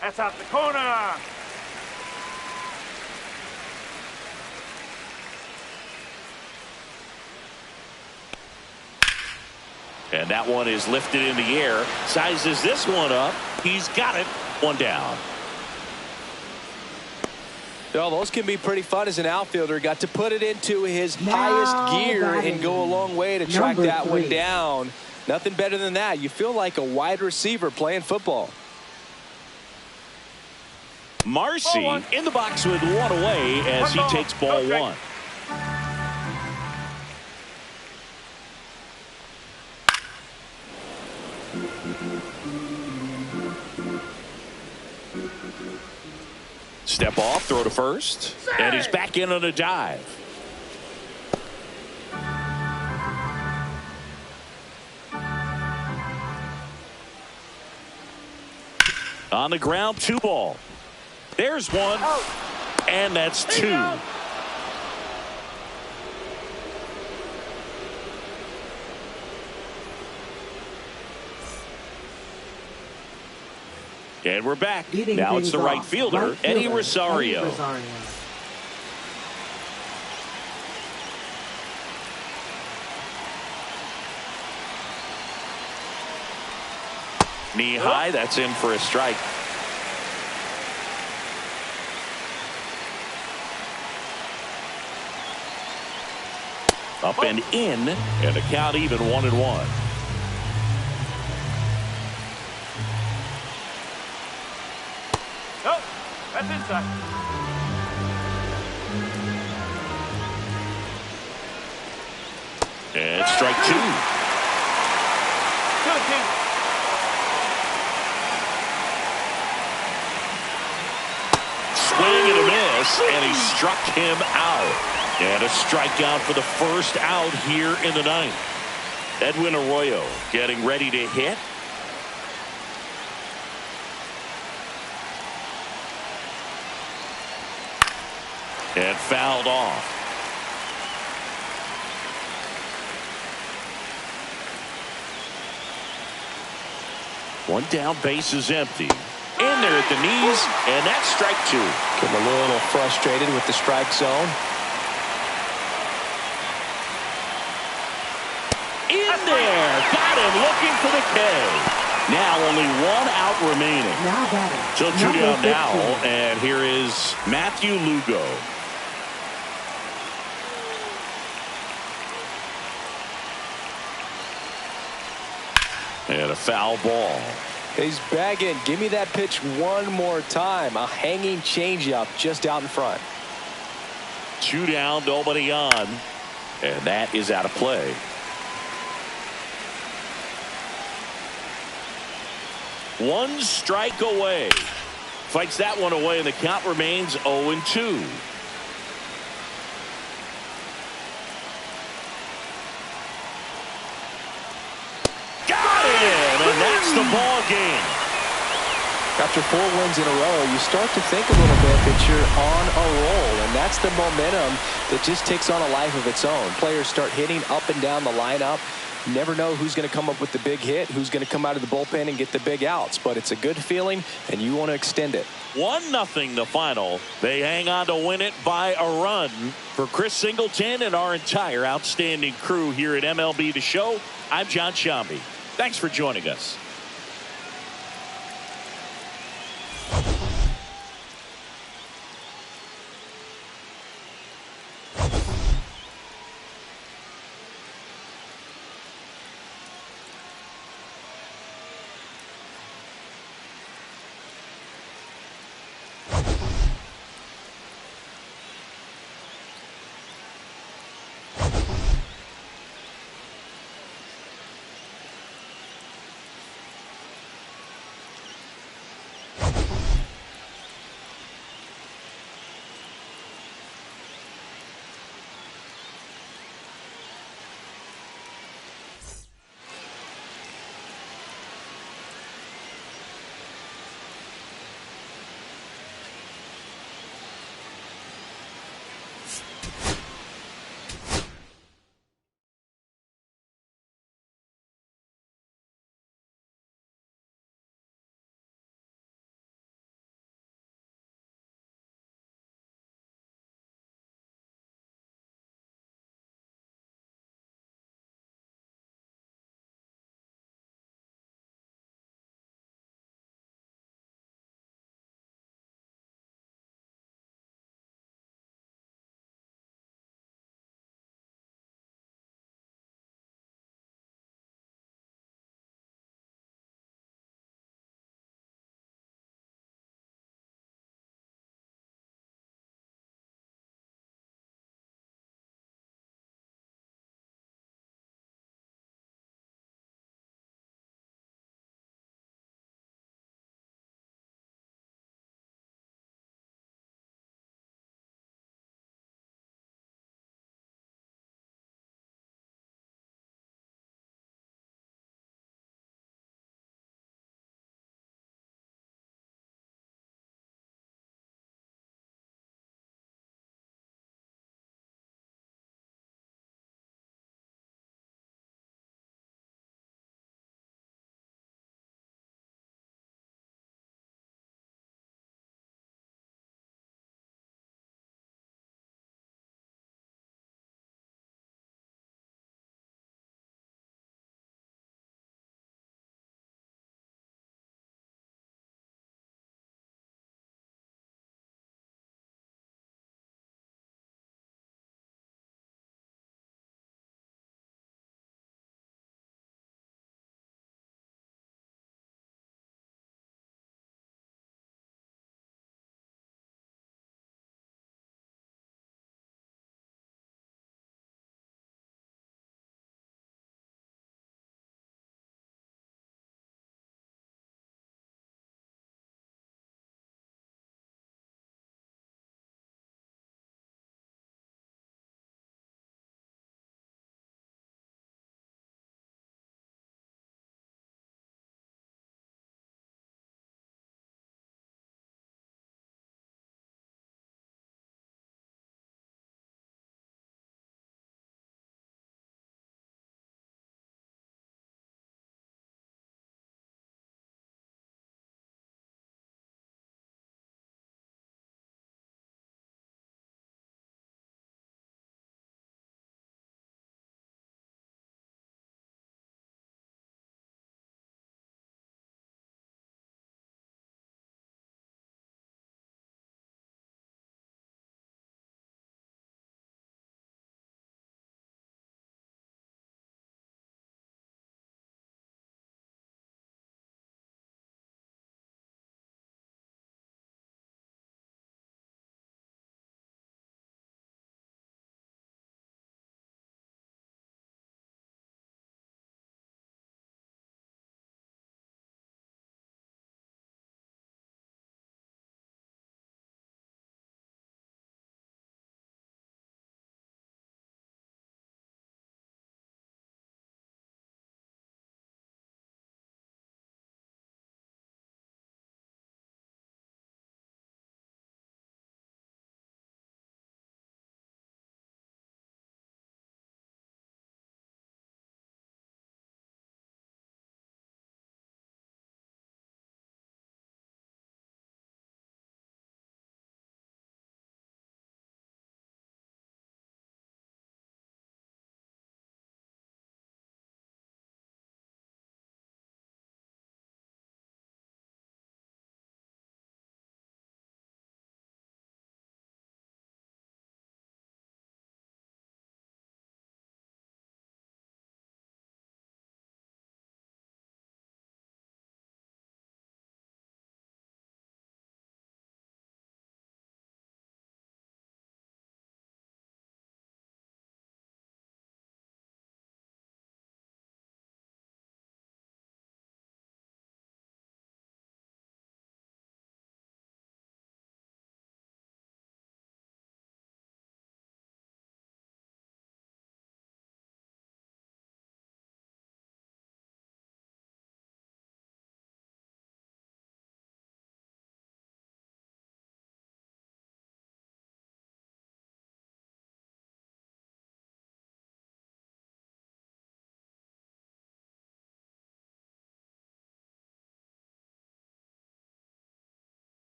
That's out the corner. And that one is lifted in the air. Sizes this one up. He's got it. 1 down. Well, those can be pretty fun as an outfielder. Got to put it into his highest gear and go a long way to track that one down. Nothing better than that. You feel like a wide receiver playing football. Marcy in the box with 1 away as he takes ball 1. Step off, throw to first, and he's back in on a dive. On the ground, 2 ball. There's 1, and that's 2. And we're back. Now it's the right fielder, Eddie Rosario. Knee high, that's in for a strike. Up and in, and a count even 1-1. Nope, that's inside. And strike 2. 2-2. Swing and a miss, and he struck him out. And a strikeout for the first out here in the 9th. Edwin Arroyo getting ready to hit. And fouled off. One down, base is empty. In there at the knees, and that's strike 2. Getting a little frustrated with the strike zone. In there, got him looking for the K. Now only 1 out remaining. Now batting. So 2 Number down now, 15. and here is Matthew Lugo. And a foul ball. He's bagging. Give me that pitch one more time. A hanging changeup just out in front. 2 down, nobody on. And that is out of play. One strike away. Fights that one away, and the count remains 0-2. Got it! And that's the ball game. After 4 wins in a row, you start to think a little bit that you're on a roll, and that's the momentum that just takes on a life of its own. Players start hitting up and down the lineup. You never know who's going to come up with the big hit, who's going to come out of the bullpen and get the big outs, but it's a good feeling, and you want to extend it. 1-0 the final. They hang on to win it by a run. For Chris Singleton and our entire outstanding crew here at MLB The Show, I'm John Shambi. Thanks for joining us.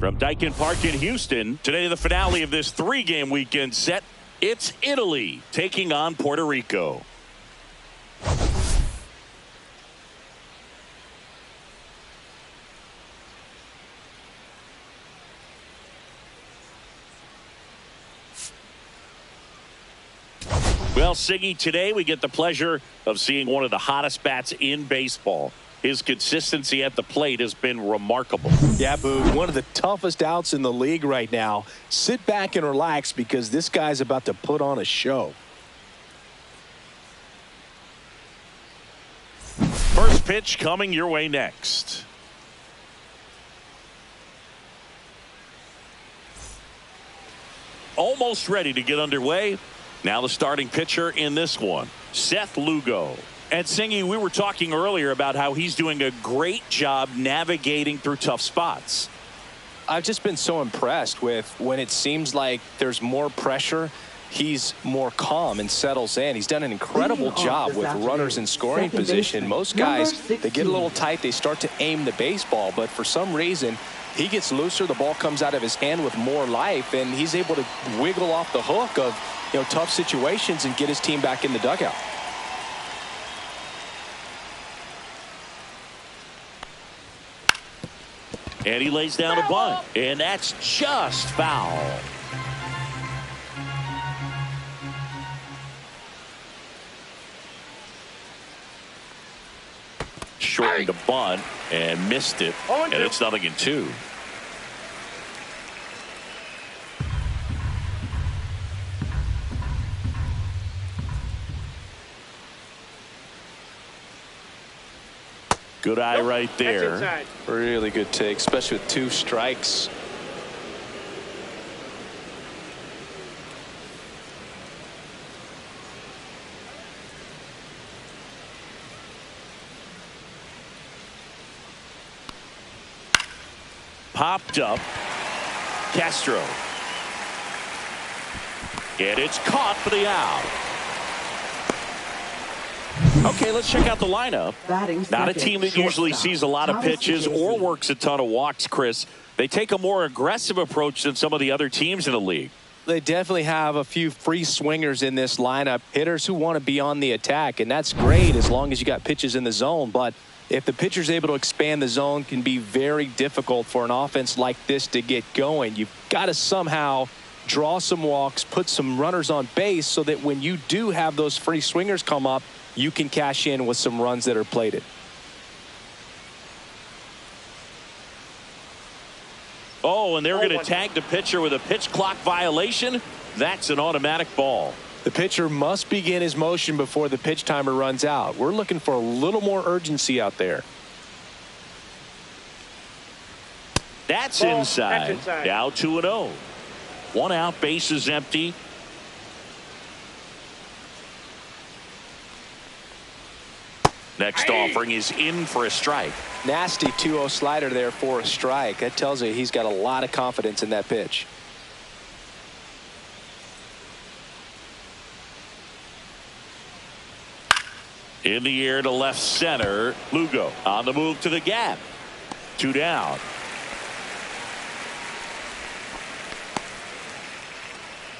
From Daikin Park in Houston, today the finale of this 3-game weekend set. It's Italy taking on Puerto Rico. Well, Siggy, today we get the pleasure of seeing one of the hottest bats in baseball. His consistency at the plate has been remarkable. Yeah, Boo, one of the toughest outs in the league right now. Sit back and relax because this guy's about to put on a show. First pitch coming your way next. Almost ready to get underway. Now the starting pitcher in this one, Seth Lugo. And Singy, we were talking earlier about how he's doing a great job navigating through tough spots. I've just been so impressed with when it seems like there's more pressure, he's more calm and settles in. He's done an incredible job with runners in scoring position. Most guys, they get a little tight, they start to aim the baseball, but for some reason, he gets looser, the ball comes out of his hand with more life, and he's able to wiggle off the hook of, tough situations and get his team back in the dugout. And he lays down a bunt, and that's just foul. Shortened the bunt and missed it, and it's 0-2. Good eye right there. Really good take, especially with 2 strikes. Popped up. Castro. And it's caught for the out. Okay, let's check out the lineup. Not a team that usually sees a lot of pitches or works a ton of walks, Chris. They take a more aggressive approach than some of the other teams in the league. They definitely have a few free swingers in this lineup, hitters who want to be on the attack, and that's great as long as you got pitches in the zone. But if the pitcher's able to expand the zone, can be very difficult for an offense like this to get going. You've got to somehow draw some walks, put some runners on base so that when you do have those free swingers come up, you can cash in with some runs that are plated. Oh, and they're going to tag the pitcher with a pitch clock violation. That's an automatic ball. The pitcher must begin his motion before the pitch timer runs out. We're looking for a little more urgency out there. That's inside. Now 2-0. 1 out, bases empty. Next offering is in for a strike. Nasty 2-0 slider there for a strike. That tells you he's got a lot of confidence in that pitch. In the air to left center. Lugo on the move to the gap. 2 down.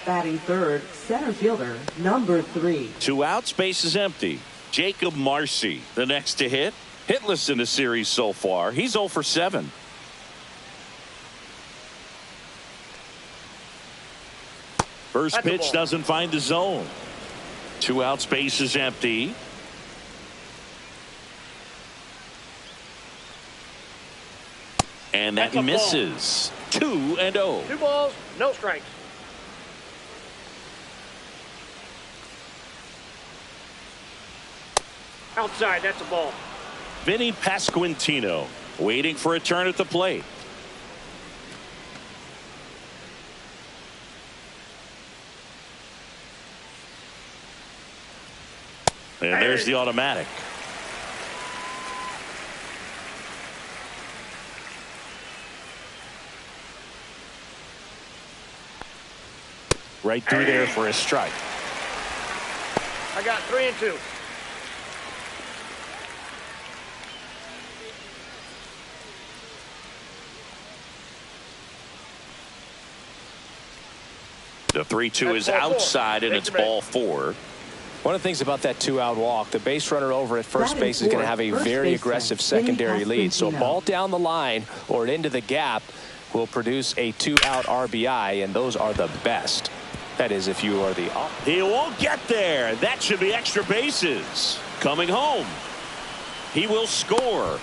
Batting third, center fielder, number 3. 2 outs, bases empty. Jacob Marcy, the next to hit. Hitless in the series so far. He's 0 for 7. First pitch doesn't find the zone. 2 outs, bases empty. And that misses. 2-0. 2 balls, no strikes. Outside, that's a ball. Vinny Pasquantino waiting for a turn at the plate. And there's the automatic. Right through there for a strike. I got 3-2. The 3-2 is That's ball 4. outside, and Take it's your ball 4. One of the things about that 2-out walk, the base runner over at first Batting base is going to fourth, have a first very baseman, aggressive secondary lead. So a Pasquantino. ball down the line or into the gap will produce a 2-out RBI, and those are the best. That is, if you are the He won't get there. That should be extra bases. Coming home. He will score.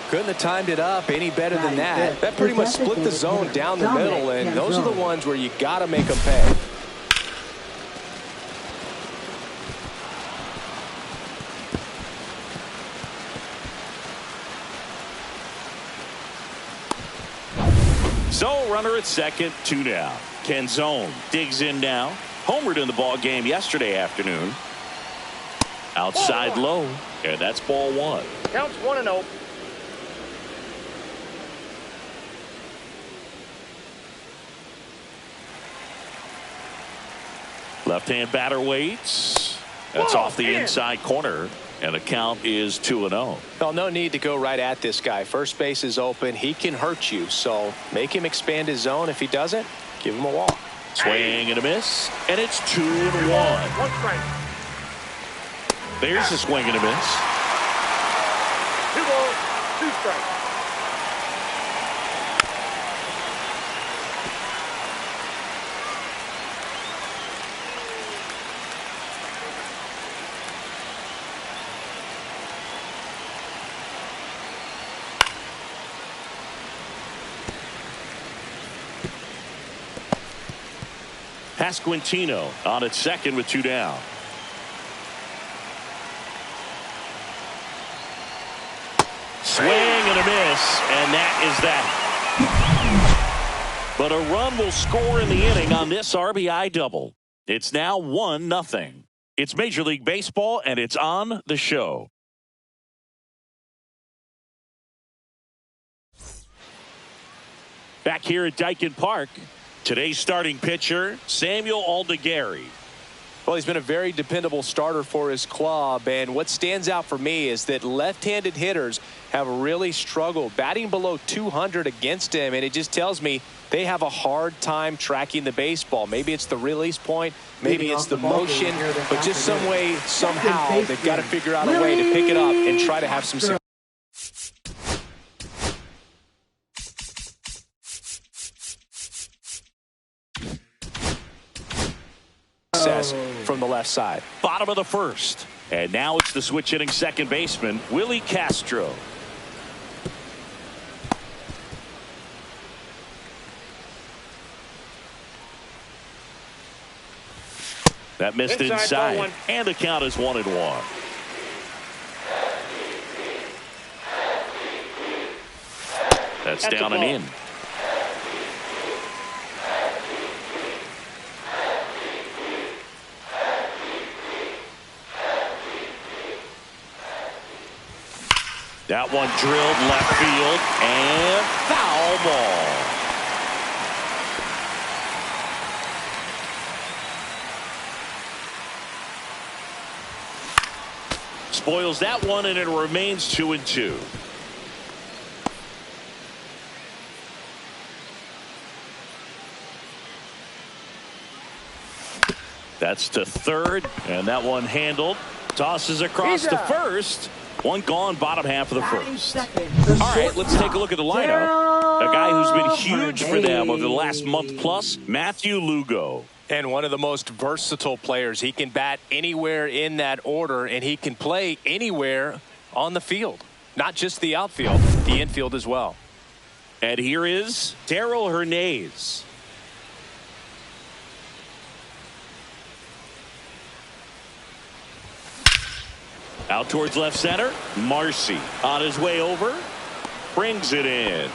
Couldn't have timed it up any better than that. That pretty much split the zone down the middle, and those are the ones where you got to make them pay. So runner at second, 2 down. Canzone digs in now. Homered in the ball game yesterday afternoon. Outside low, and that's ball 1. Counts 1-0. Left-hand batter waits. That's off the inside corner, and the count is 2-0. Well, no need to go right at this guy. First base is open. He can hurt you, so make him expand his zone. If he doesn't, give him a walk. Swing and a miss, and it's 2-1. 1 strike. There's a swing and a miss. 2 balls, 2 strikes. Pasquantino on at second with 2 down. Swing and a miss, and that is that. But a run will score in the inning on this RBI double. It's now 1-0. It's Major League Baseball, and it's on the show. Back here at Daikin Park, today's starting pitcher, Samuel Aldegari. Well, he's been a very dependable starter for his club, and what stands out for me is that left-handed hitters have really struggled batting below 200 against him, and it just tells me they have a hard time tracking the baseball. Maybe it's the release point, maybe it's the motion, but just some way, somehow, they've got to figure out a way to pick it up and try to have some success. From the left side. Bottom of the first. And now it's the switch hitting second baseman, Willie Castro. That missed inside. And the count is 1-1. That's down and in. That one drilled left field and foul ball. Spoils that one, and it remains 2-2. That's to third, and that one handled. Tosses across to first. One gone, bottom half of the first. All right, let's take a look at the lineup. A guy who's been huge for them over the last month plus, Matthew Lugo. And one of the most versatile players. He can bat anywhere in that order, and he can play anywhere on the field. Not just the outfield, the infield as well. And here is Darryl Hernandez. Out towards left center. Marcy on his way over. Brings it in.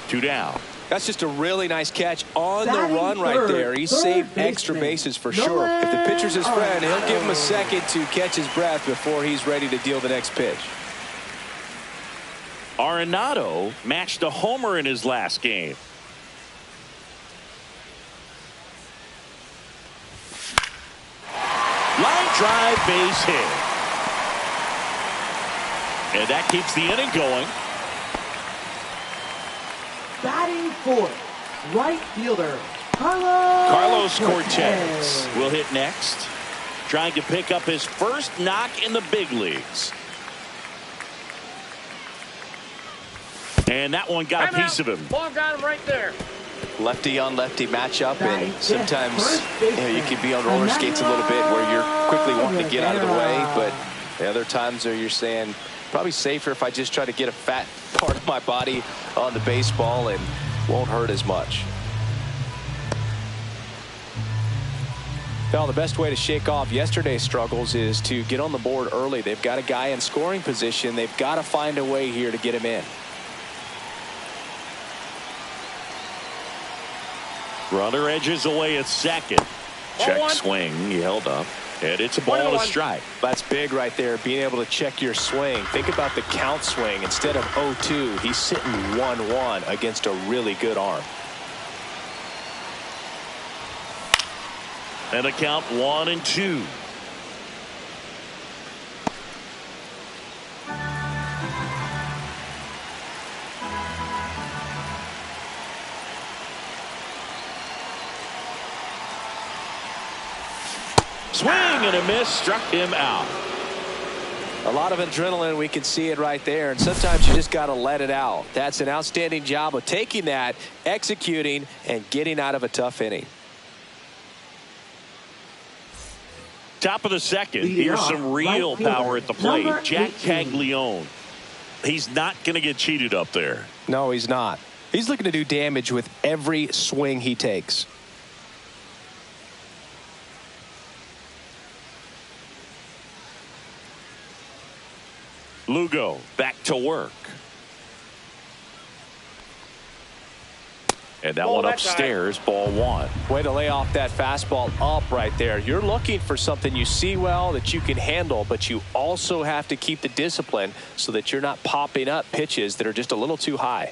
2 down. That's just a really nice catch on the run right there. He saved extra bases for sure. If the pitcher's his friend, he'll give him a second to catch his breath before he's ready to deal the next pitch. Arenado matched a homer in his last game. Line drive, base hit. And that keeps the inning going. Batting fourth, right fielder, Carlos Cortez will hit next, trying to pick up his first knock in the big leagues. And that one got a piece of him. Ball got him right there. Lefty on lefty matchup, and sometimes you can be on roller skates a little bit where you're quickly wanting to get out of the way, but the other times where you're saying probably safer if I just try to get a fat part of my body on the baseball and won't hurt as much. Well, the best way to shake off yesterday's struggles is to get on the board early. They've got a guy in scoring position. They've got to find a way here to get him in. Runner edges away at second. Check swing. He held up. And it's a ball and a strike. That's big right there, being able to check your swing. Think about the count swing. Instead of 0-2, he's sitting 1-1 against a really good arm. And a count 1-2. Swing and a miss, struck him out. A lot of adrenaline, we can see it right there, and sometimes you just got to let it out. That's an outstanding job of taking that, executing, and getting out of a tough inning. Top of the second. Here's some real power at the plate. Jack Caglione. He's not going to get cheated up there. No, he's not. He's looking to do damage with every swing he takes. Lugo back to work. And that one upstairs, ball one. Way to lay off that fastball up right there. You're looking for something you see well that you can handle, but you also have to keep the discipline so that you're not popping up pitches that are just a little too high.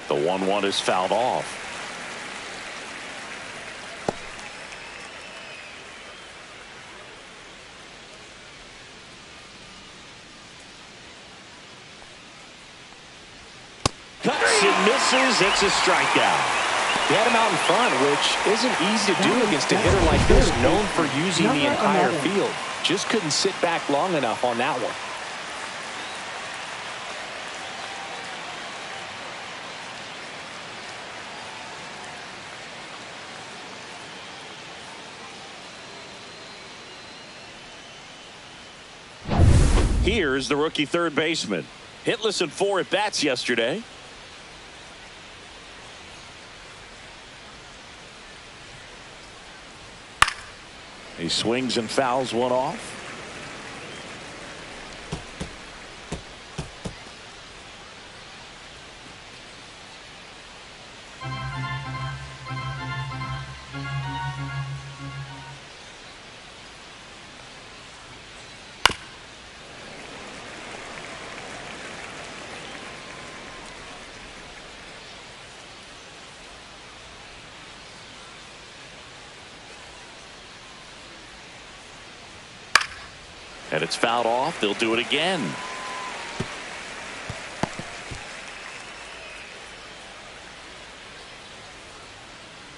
The 1-1 is fouled off. Cuts and misses. It's a strikeout. He had him out in front, which isn't easy to do against a hitter like this, known for using the entire field. Just couldn't sit back long enough on that one. Here's the rookie third baseman. Hitless in 4 at-bats yesterday. He swings and fouls one off. And it's fouled off. They'll do it again.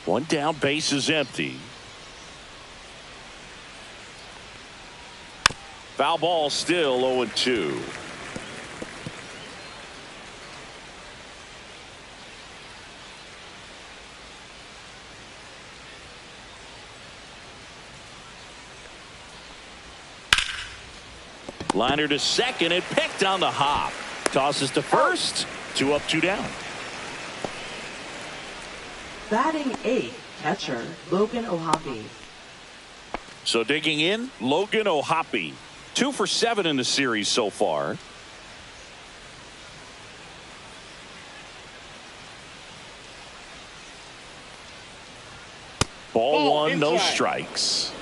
One down, base is empty. Foul ball, still 0-2. Liner to second and picked on the hop. Tosses to first. 2 up, 2 down. Batting 8th, catcher Logan O'Hoppe. So digging in, Logan O'Hoppe. 2 for 7 in the series so far. Ball 1, no strikes.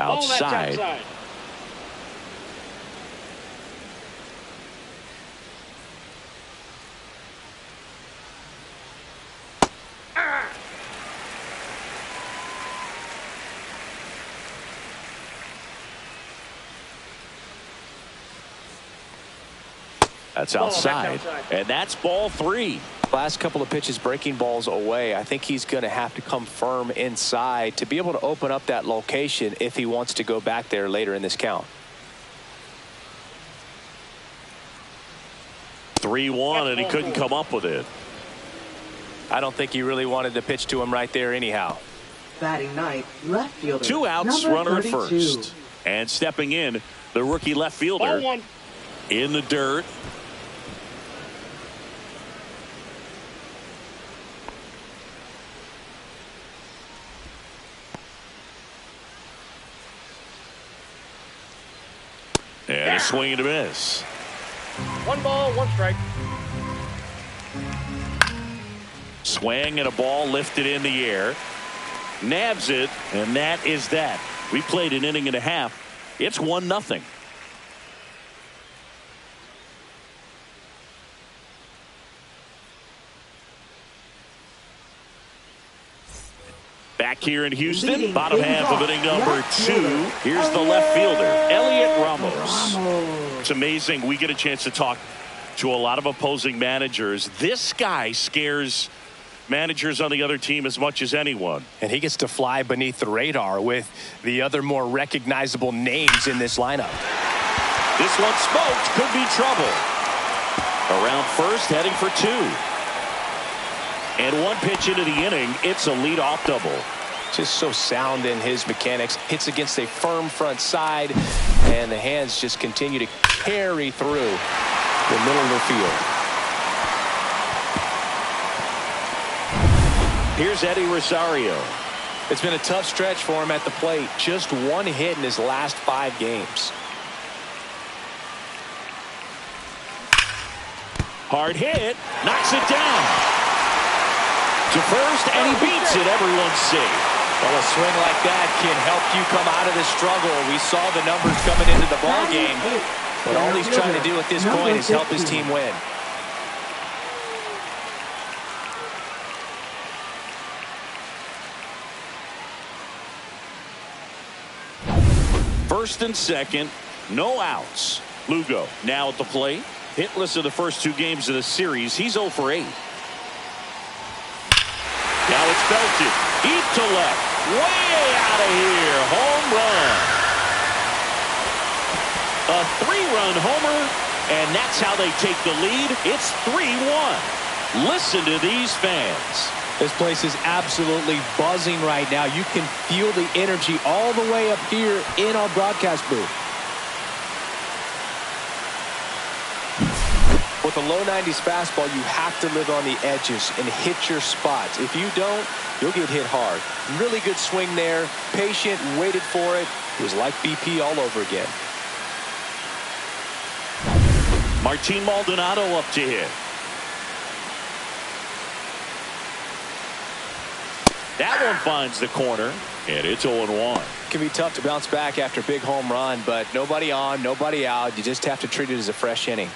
outside. That's outside. And that's ball 3. Last couple of pitches breaking balls away. I think he's going to have to come firm inside to be able to open up that location if he wants to go back there later in this count. 3-1, and he couldn't come up with it. I don't think he really wanted to pitch to him right there anyhow. Batting ninth, left fielder. 2 outs, number runner at 32. first. And stepping in, the rookie left fielder. In the dirt. And a swing and a miss. 1 ball, 1 strike. Swing and a ball lifted in the air. Nabs it, and that is that. We played an inning and a half. It's 1-0. Back here in Houston, bottom half of inning number 2. Here's the left fielder, Elliot Ramos. It's amazing. We get a chance to talk to a lot of opposing managers. This guy scares managers on the other team as much as anyone. And he gets to fly beneath the radar with the other more recognizable names in this lineup. This one smoked. Could be trouble. Around first, heading for 2. And 1 pitch into the inning, it's a leadoff double. Just so sound in his mechanics. Hits against a firm front side, and the hands just continue to carry through the middle of the field. Here's Eddie Rosario. It's been a tough stretch for him at the plate. Just 1 hit in his last 5 games. Hard hit, knocks it down to first, and he beats it. Everyone's safe. Well, a swing like that can help you come out of the struggle. We saw the numbers coming into the ball game, but all he's trying to do at this point is help his team win. First and second, no outs. Lugo now at the plate. Hitless in the first 2 games of the series. He's 0 for 8. Now it's belted deep to left, way out of here. Home run. A 3-run homer, and that's how they take the lead. It's 3-1. Listen to these fans. This place is absolutely buzzing right now. You can feel the energy all the way up here in our broadcast booth. With a low 90s fastball, you have to live on the edges and hit your spots. If you don't, you'll get hit hard. Really good swing there. Patient, waited for it. It was like BP all over again. Martin Maldonado up to hit. That one finds the corner, and it's 0-1. It can be tough to bounce back after a big home run, but nobody on, nobody out. You just have to treat it as a fresh inning.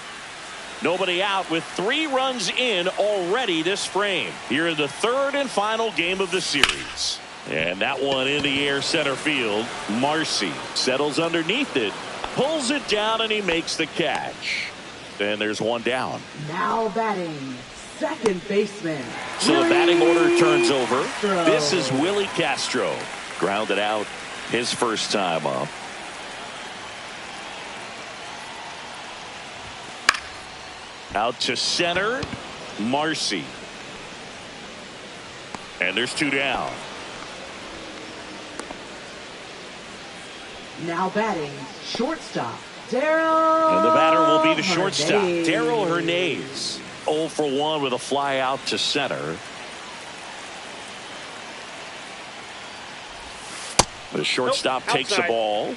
Nobody out with 3 runs in already this frame. Here in the 3rd and final game of the series. And that one in the air center field. Marcy settles underneath it, pulls it down, and he makes the catch. Then there's 1 down. Now batting, second baseman. So the batting order turns over. Castro. This is Willie Castro. Grounded out his first time up. Out to center, Marcy. And there's 2 down. Now batting, shortstop, Daryl. And the batter will be the shortstop, Hernandez. Daryl Hernandez. 0 for 1 with a fly out to center. The shortstop takes the ball.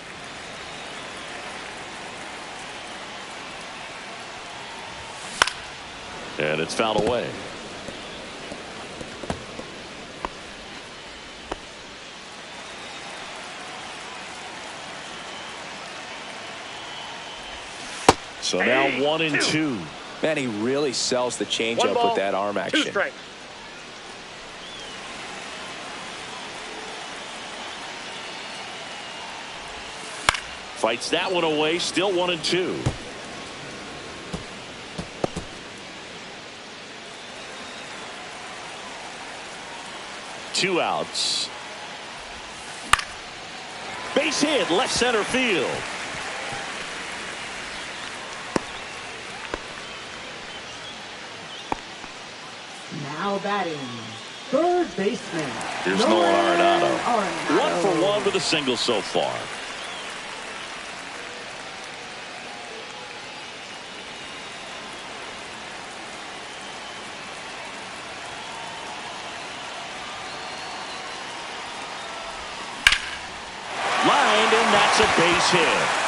And it's fouled away. So now 1-2. Man, he really sells the changeup with that arm action. 2 strikes. Fights that one away. Still 1-2. Two outs. Base hit, left center field. Now batting, third baseman. Here's Nolan Arenado. 1-for-1 with a single so far. Lined, and that's a base hit.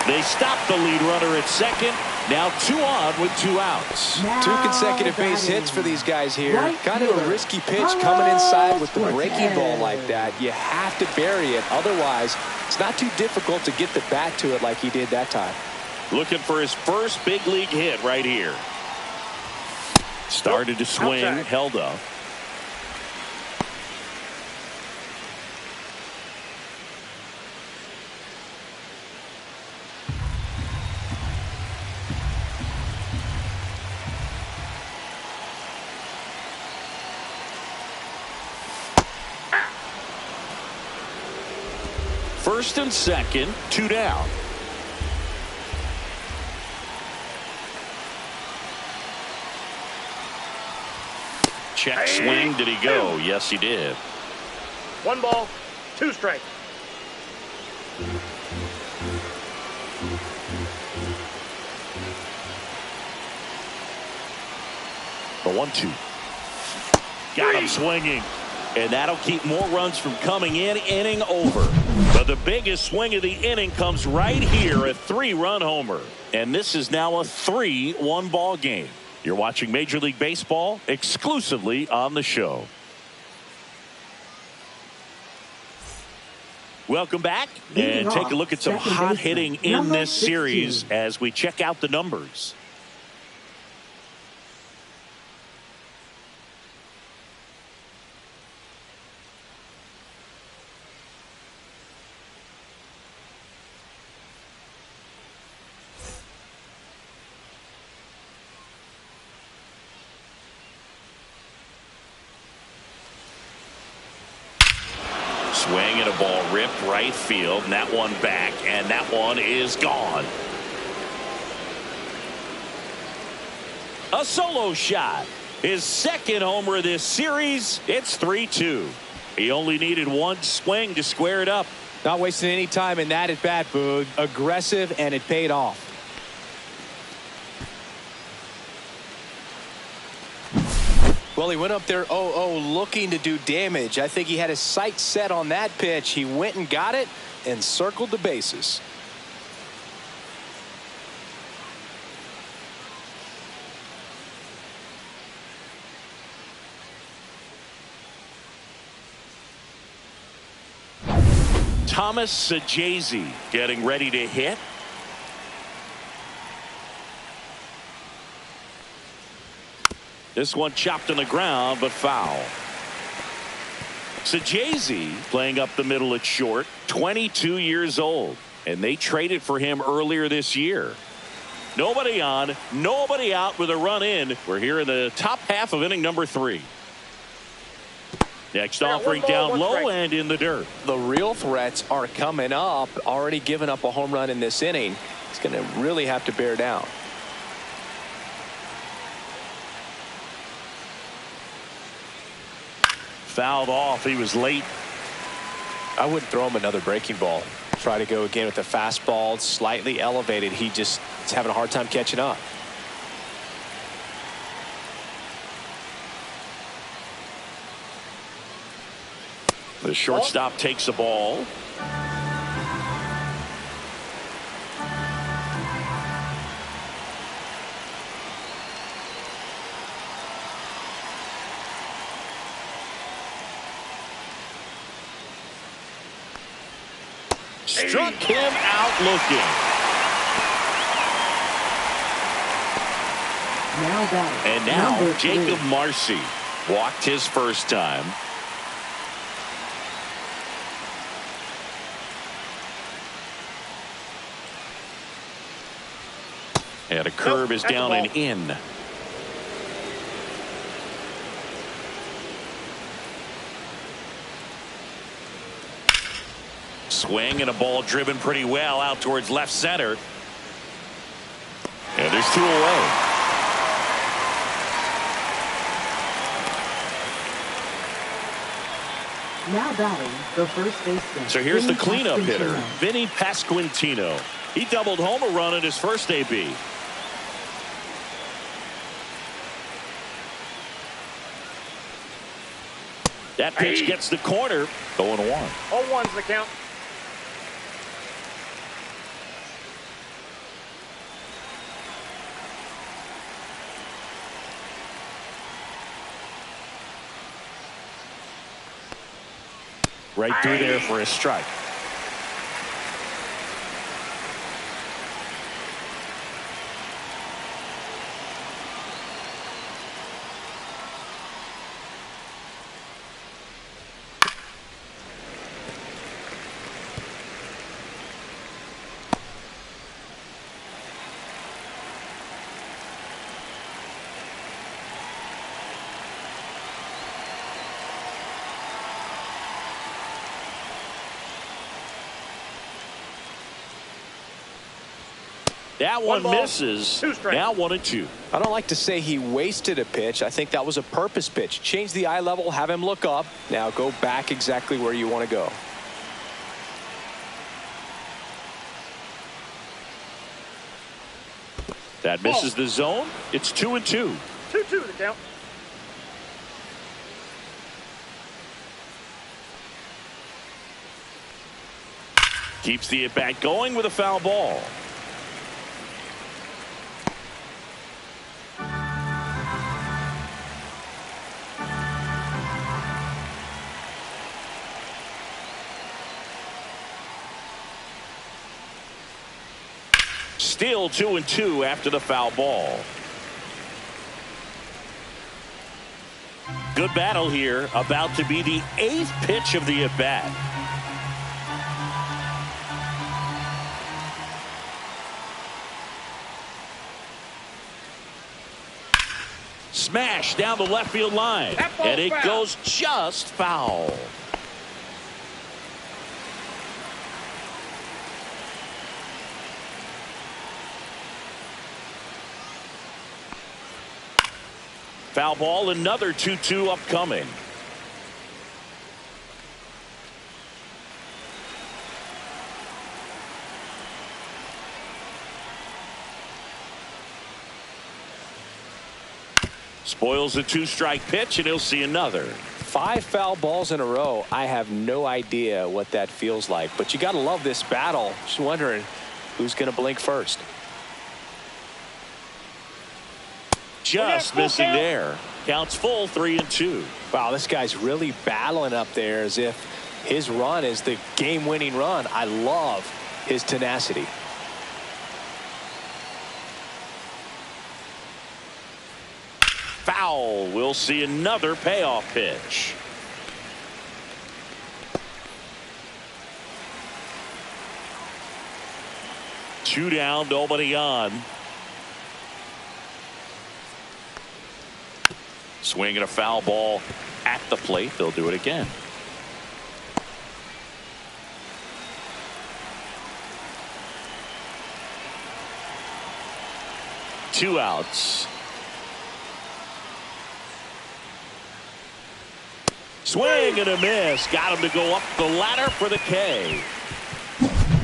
They stop the lead runner at second. Now 2 on with 2 outs. Now 2 consecutive base hits for these guys here. Kind of a risky pitch coming inside with the breaking ball like that. You have to bury it. Otherwise, it's not too difficult to get the bat to it like he did that time. Looking for his first big league hit right here. Started to swing, Outside. held up. First and second, 2 down. Check swing. Did he go? Yes, he did. 1 ball, 2 strikes. The 1-2. Got him swinging. And that'll keep more runs from coming in. Inning over. But the biggest swing of the inning comes right here, a 3-run homer. And this is now a 3-1 ball game. You're watching Major League Baseball exclusively on the show. Welcome back, and take a look at some hot hitting in this series as we check out the numbers. Swing and a ball ripped right field, and that one back, and that one is gone. A solo shot. His second homer of this series. It's 3-2. He only needed 1 swing to square it up. Not wasting any time in that at bat, Boog. Aggressive, and it paid off. Well, he went up there 0-0 looking to do damage. I think he had his sights set on that pitch. He went and got it and circled the bases. Thomas Sajazi getting ready to hit. This one chopped on the ground, but foul. Sajazi playing up the middle at short, 22 years old, and they traded for him earlier this year. Nobody on, nobody out with a run in. We're here in the top half of inning number 3. Next offering down low and in the dirt. The real threats are coming up. Already given up a home run in this inning. He's going to really have to bear down. Fouled off. He was late. I wouldn't throw him another breaking ball. Try to go again with the fastball, slightly elevated. He just is having a hard time catching up. The shortstop takes the ball. Struck him out looking. Now batting. And now Number Jacob 3. Marcy walked his first time. And a curve is down and in. Swing and a ball driven pretty well out towards left center. And there's 2 away. Now batting the first baseman. So here's the Vinny cleanup hitter, Pasquantino. Vinny Pasquantino. He doubled home a run in his first AB. That pitch gets the corner. 0-1. 0-1's the count. Right through there for a strike. That one ball, misses. 2 strikes. Now 1-2. I don't like to say he wasted a pitch. I think that was a purpose pitch. Change the eye level, have him look up. Now go back exactly where you want to go. That misses the zone. It's 2-2. 2-2 the count. Keeps the at-bat going with a foul ball. Still 2-2 after the foul ball. Good battle here. About to be the 8th pitch of the at-bat. Smash down the left field line. And it goes just foul. Foul ball, another 2-2 upcoming. Spoils a 2-strike pitch, and he'll see another. 5 foul balls in a row. I have no idea what that feels like, but you got to love this battle. Just wondering who's going to blink first. Just missing there. Counts full, 3-2. Wow, this guy's really battling up there as if his run is the game-winning run. I love his tenacity. Foul. We'll see another payoff pitch. Two down, nobody on. Swinging a foul ball at the plate. They'll do it again. Two outs. Swing and a miss. Got him to go up the ladder for the K.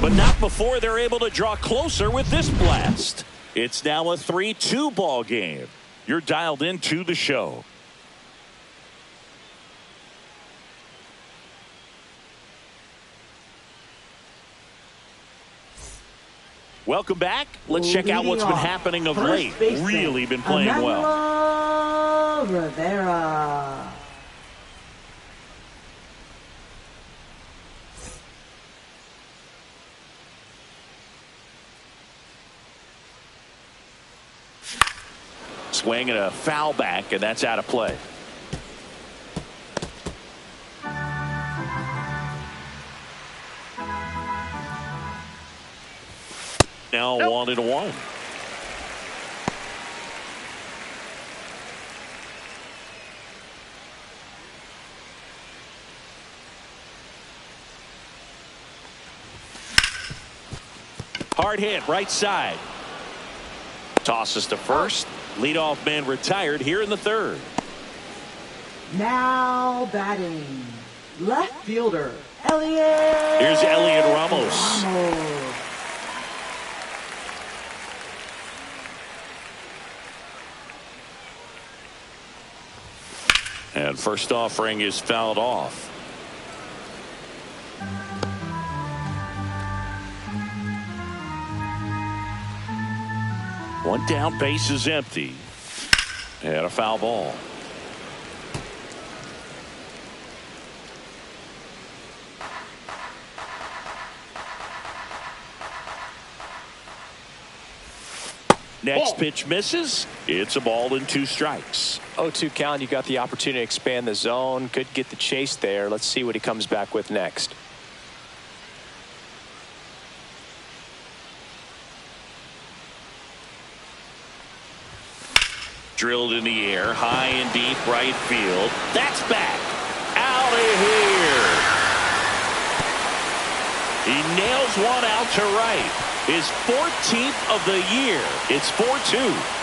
But not before they're able to draw closer with this blast. It's now a 3-2 ball game. You're dialed into the show. Welcome back. Let's check out what's been happening of late. Really been playing well. Rivera. Swing and a foul back, and that's out of play. Now 1-1. Hard hit right side. Tosses to first. Leadoff man retired here in the third. Now batting, left fielder, Elliot. Here's Elliot Ramos. And first offering is fouled off. One down, base is empty. And a foul ball. Next pitch misses. It's a ball and 2 strikes. 0-2 count. You got the opportunity to expand the zone. Could get the chase there. Let's see what he comes back with next. Drilled in the air, high and deep right field. That's back. Out of here. He nails one out to right. His 14th of the year. It's 4-2.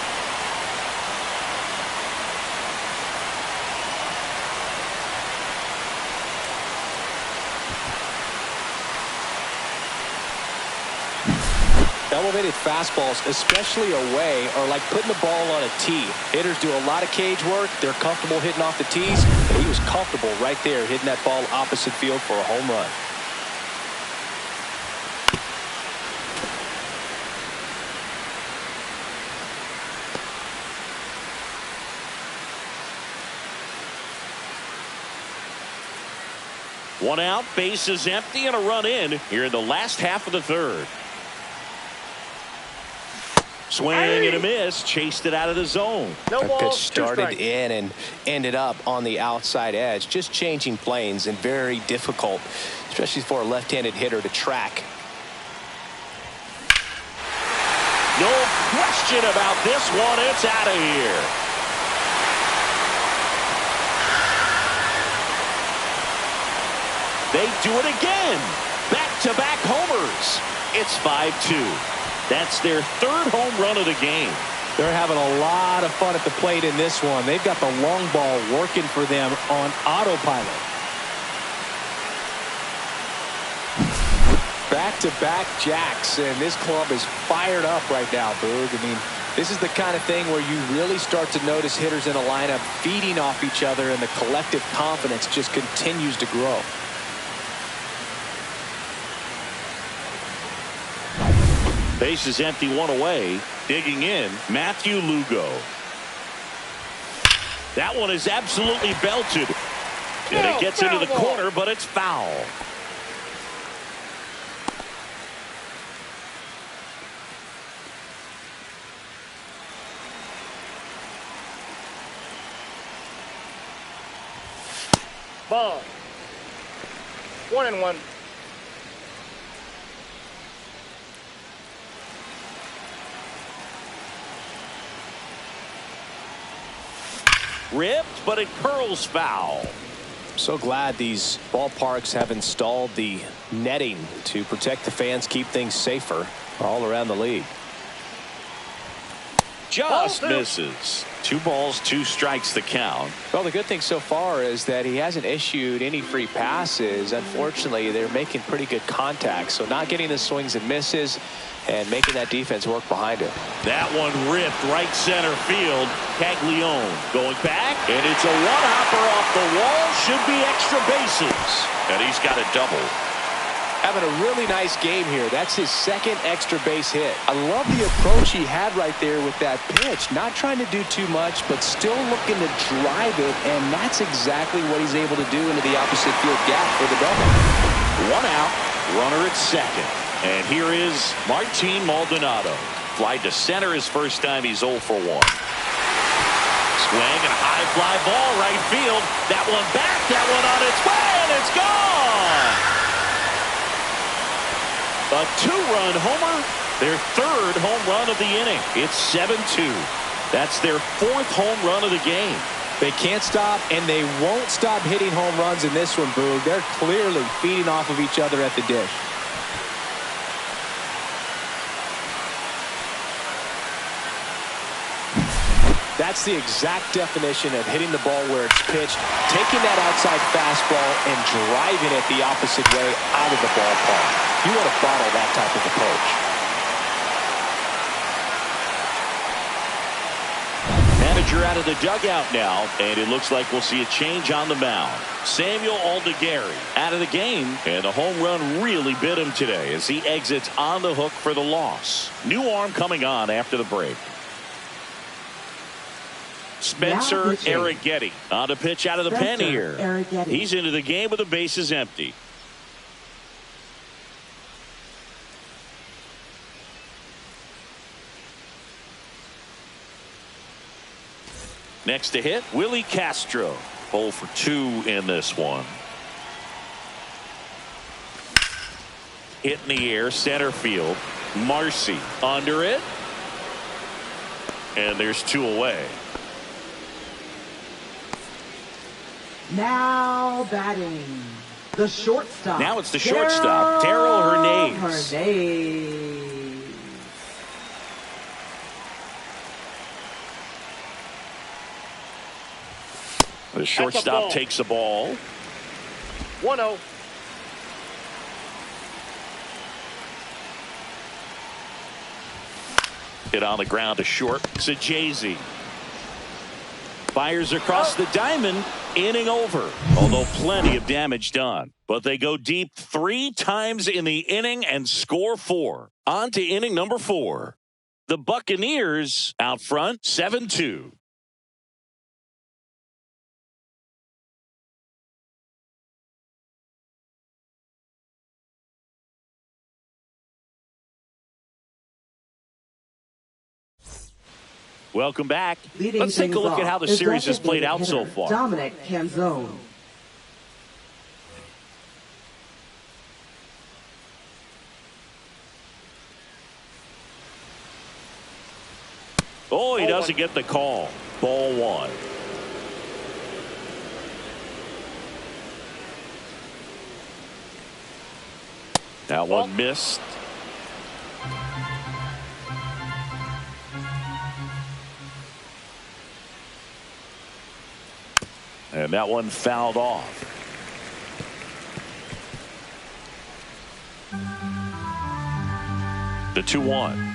Elevated fastballs, especially away, are like putting the ball on a tee. Hitters do a lot of cage work. They're comfortable hitting off the tees. But he was comfortable right there hitting that ball opposite field for a home run. One out, base is empty, and a run in here in the last half of the third. Swing and a miss, chased it out of the zone. That pitch started in and ended up on the outside edge. Just changing planes and very difficult, especially for a left-handed hitter to track. No question about this one. It's out of here. They do it again. Back-to-back homers. It's 5-2. That's their 3rd home run of the game. They're having a lot of fun at the plate in this one. They've got the long ball working for them on autopilot. Back-to-back jacks, and this club is fired up right now, Boog. I mean, this is the kind of thing where you really start to notice hitters in a lineup feeding off each other, and the collective confidence just continues to grow. Base is empty, one away. Digging in, Matthew Lugo. That one is absolutely belted. And it gets into the corner, but it's foul. Ball. 1-1. Ripped, but it curls foul. So glad these ballparks have installed the netting to protect the fans, keep things safer all around the league. Just misses. 2 balls, 2 strikes the count. Well, the good thing so far is that he hasn't issued any free passes. Unfortunately, they're making pretty good contact, so not getting the swings and misses and making that defense work behind him. That one ripped right center field. Caglione going back, and it's a one-hopper off the wall. Should be extra bases, and he's got a double. Having a really nice game here. That's his 2nd extra base hit. I love the approach he had right there with that pitch. Not trying to do too much, but still looking to drive it, and that's exactly what he's able to do into the opposite field gap for the double. 1 out, runner at second. And here is Martin Maldonado. Fly to center his first time. He's 0 for 1. swing and a high fly ball right field. That one back, that one on its way, and it's gone. A two-run homer, their third home run of the inning. It's 7-2. That's their fourth home run of the game. They can't stop, and they won't stop hitting home runs in this one, Boog. They're clearly feeding off of each other at the dish. That's the exact definition of hitting the ball where it's pitched, taking that outside fastball and driving it the opposite way out of the ballpark. You want to bottle that type of approach. Manager out of the dugout now, and it looks like we'll see a change on the mound. Samuel Aldegari out of the game, and the home run really bit him today as he exits on the hook for the loss. New arm coming on after the break. Spencer Arrighetti on the pitch out of the pen here. He's into the game with the bases empty. Next to hit, Willie Castro. 0 for 2 in this one. Hit in the air, center field. Marcy under it. And there's 2 away. Now batting, the shortstop. Now it's the shortstop, Darryl Hernandez. The shortstop takes the ball. 1-0. Hit on the ground to short. Sajazi fires across the diamond. Inning over, although plenty of damage done. But they go deep 3 times in the inning and score 4. On to inning number 4. The Buccaneers out front, 7-2. Welcome back. Let's take a look at how the series has played out so far. Dominic Canzone. Oh, he doesn't get the call. Ball 1. That one missed. And that one fouled off. The 2-1.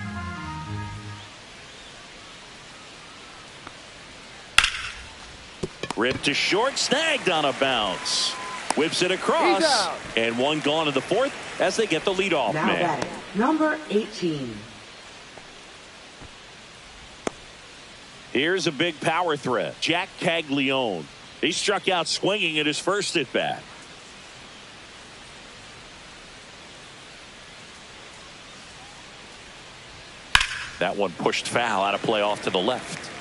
Ripped to short, snagged on a bounce. Whips it across, and one gone in the 4th as they get the leadoff now man. Batting, number 18. Here's a big power threat, Jack Caglione. He struck out swinging at his first at bat. That one pushed foul out of play off to the left.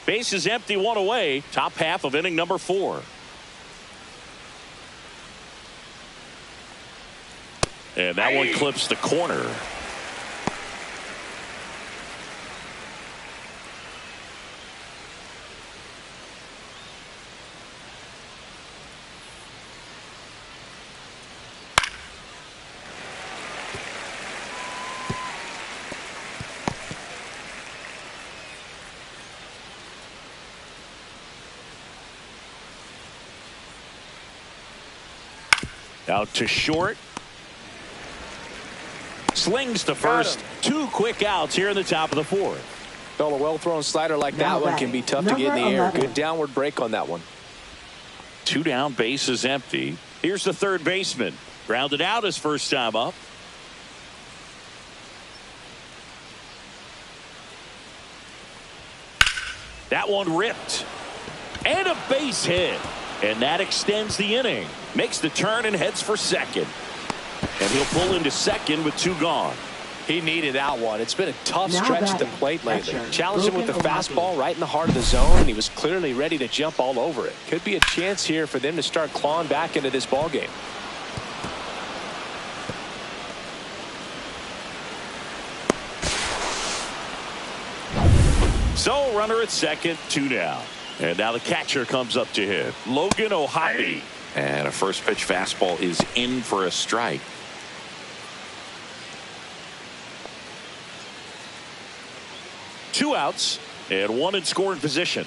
Base is empty, 1 away. Top half of inning number 4. And that one clips the corner. Out to short. Slings to first. 2 quick outs here in the top of the 4th. Well, a well-thrown slider like that one can be tough to get in the air. Good downward break on that one. 2 down, base is empty. Here's the third baseman. Grounded out his first time up. That one ripped. And a base hit. And that extends the inning. Makes the turn and heads for second. And he'll pull into second with 2 gone. He needed that one. It's been a tough Now stretch at the batting, plate lately. catcher, Challenged him with the Broken fastball Oahu. right in the heart of the zone, and he was clearly ready to jump all over it. Could be a chance here for them to start clawing back into this ball game. So runner at second, 2 down. And now the catcher comes up to hit. Logan Ohapi. And a first pitch fastball is in for a strike. Two outs and one in scoring position.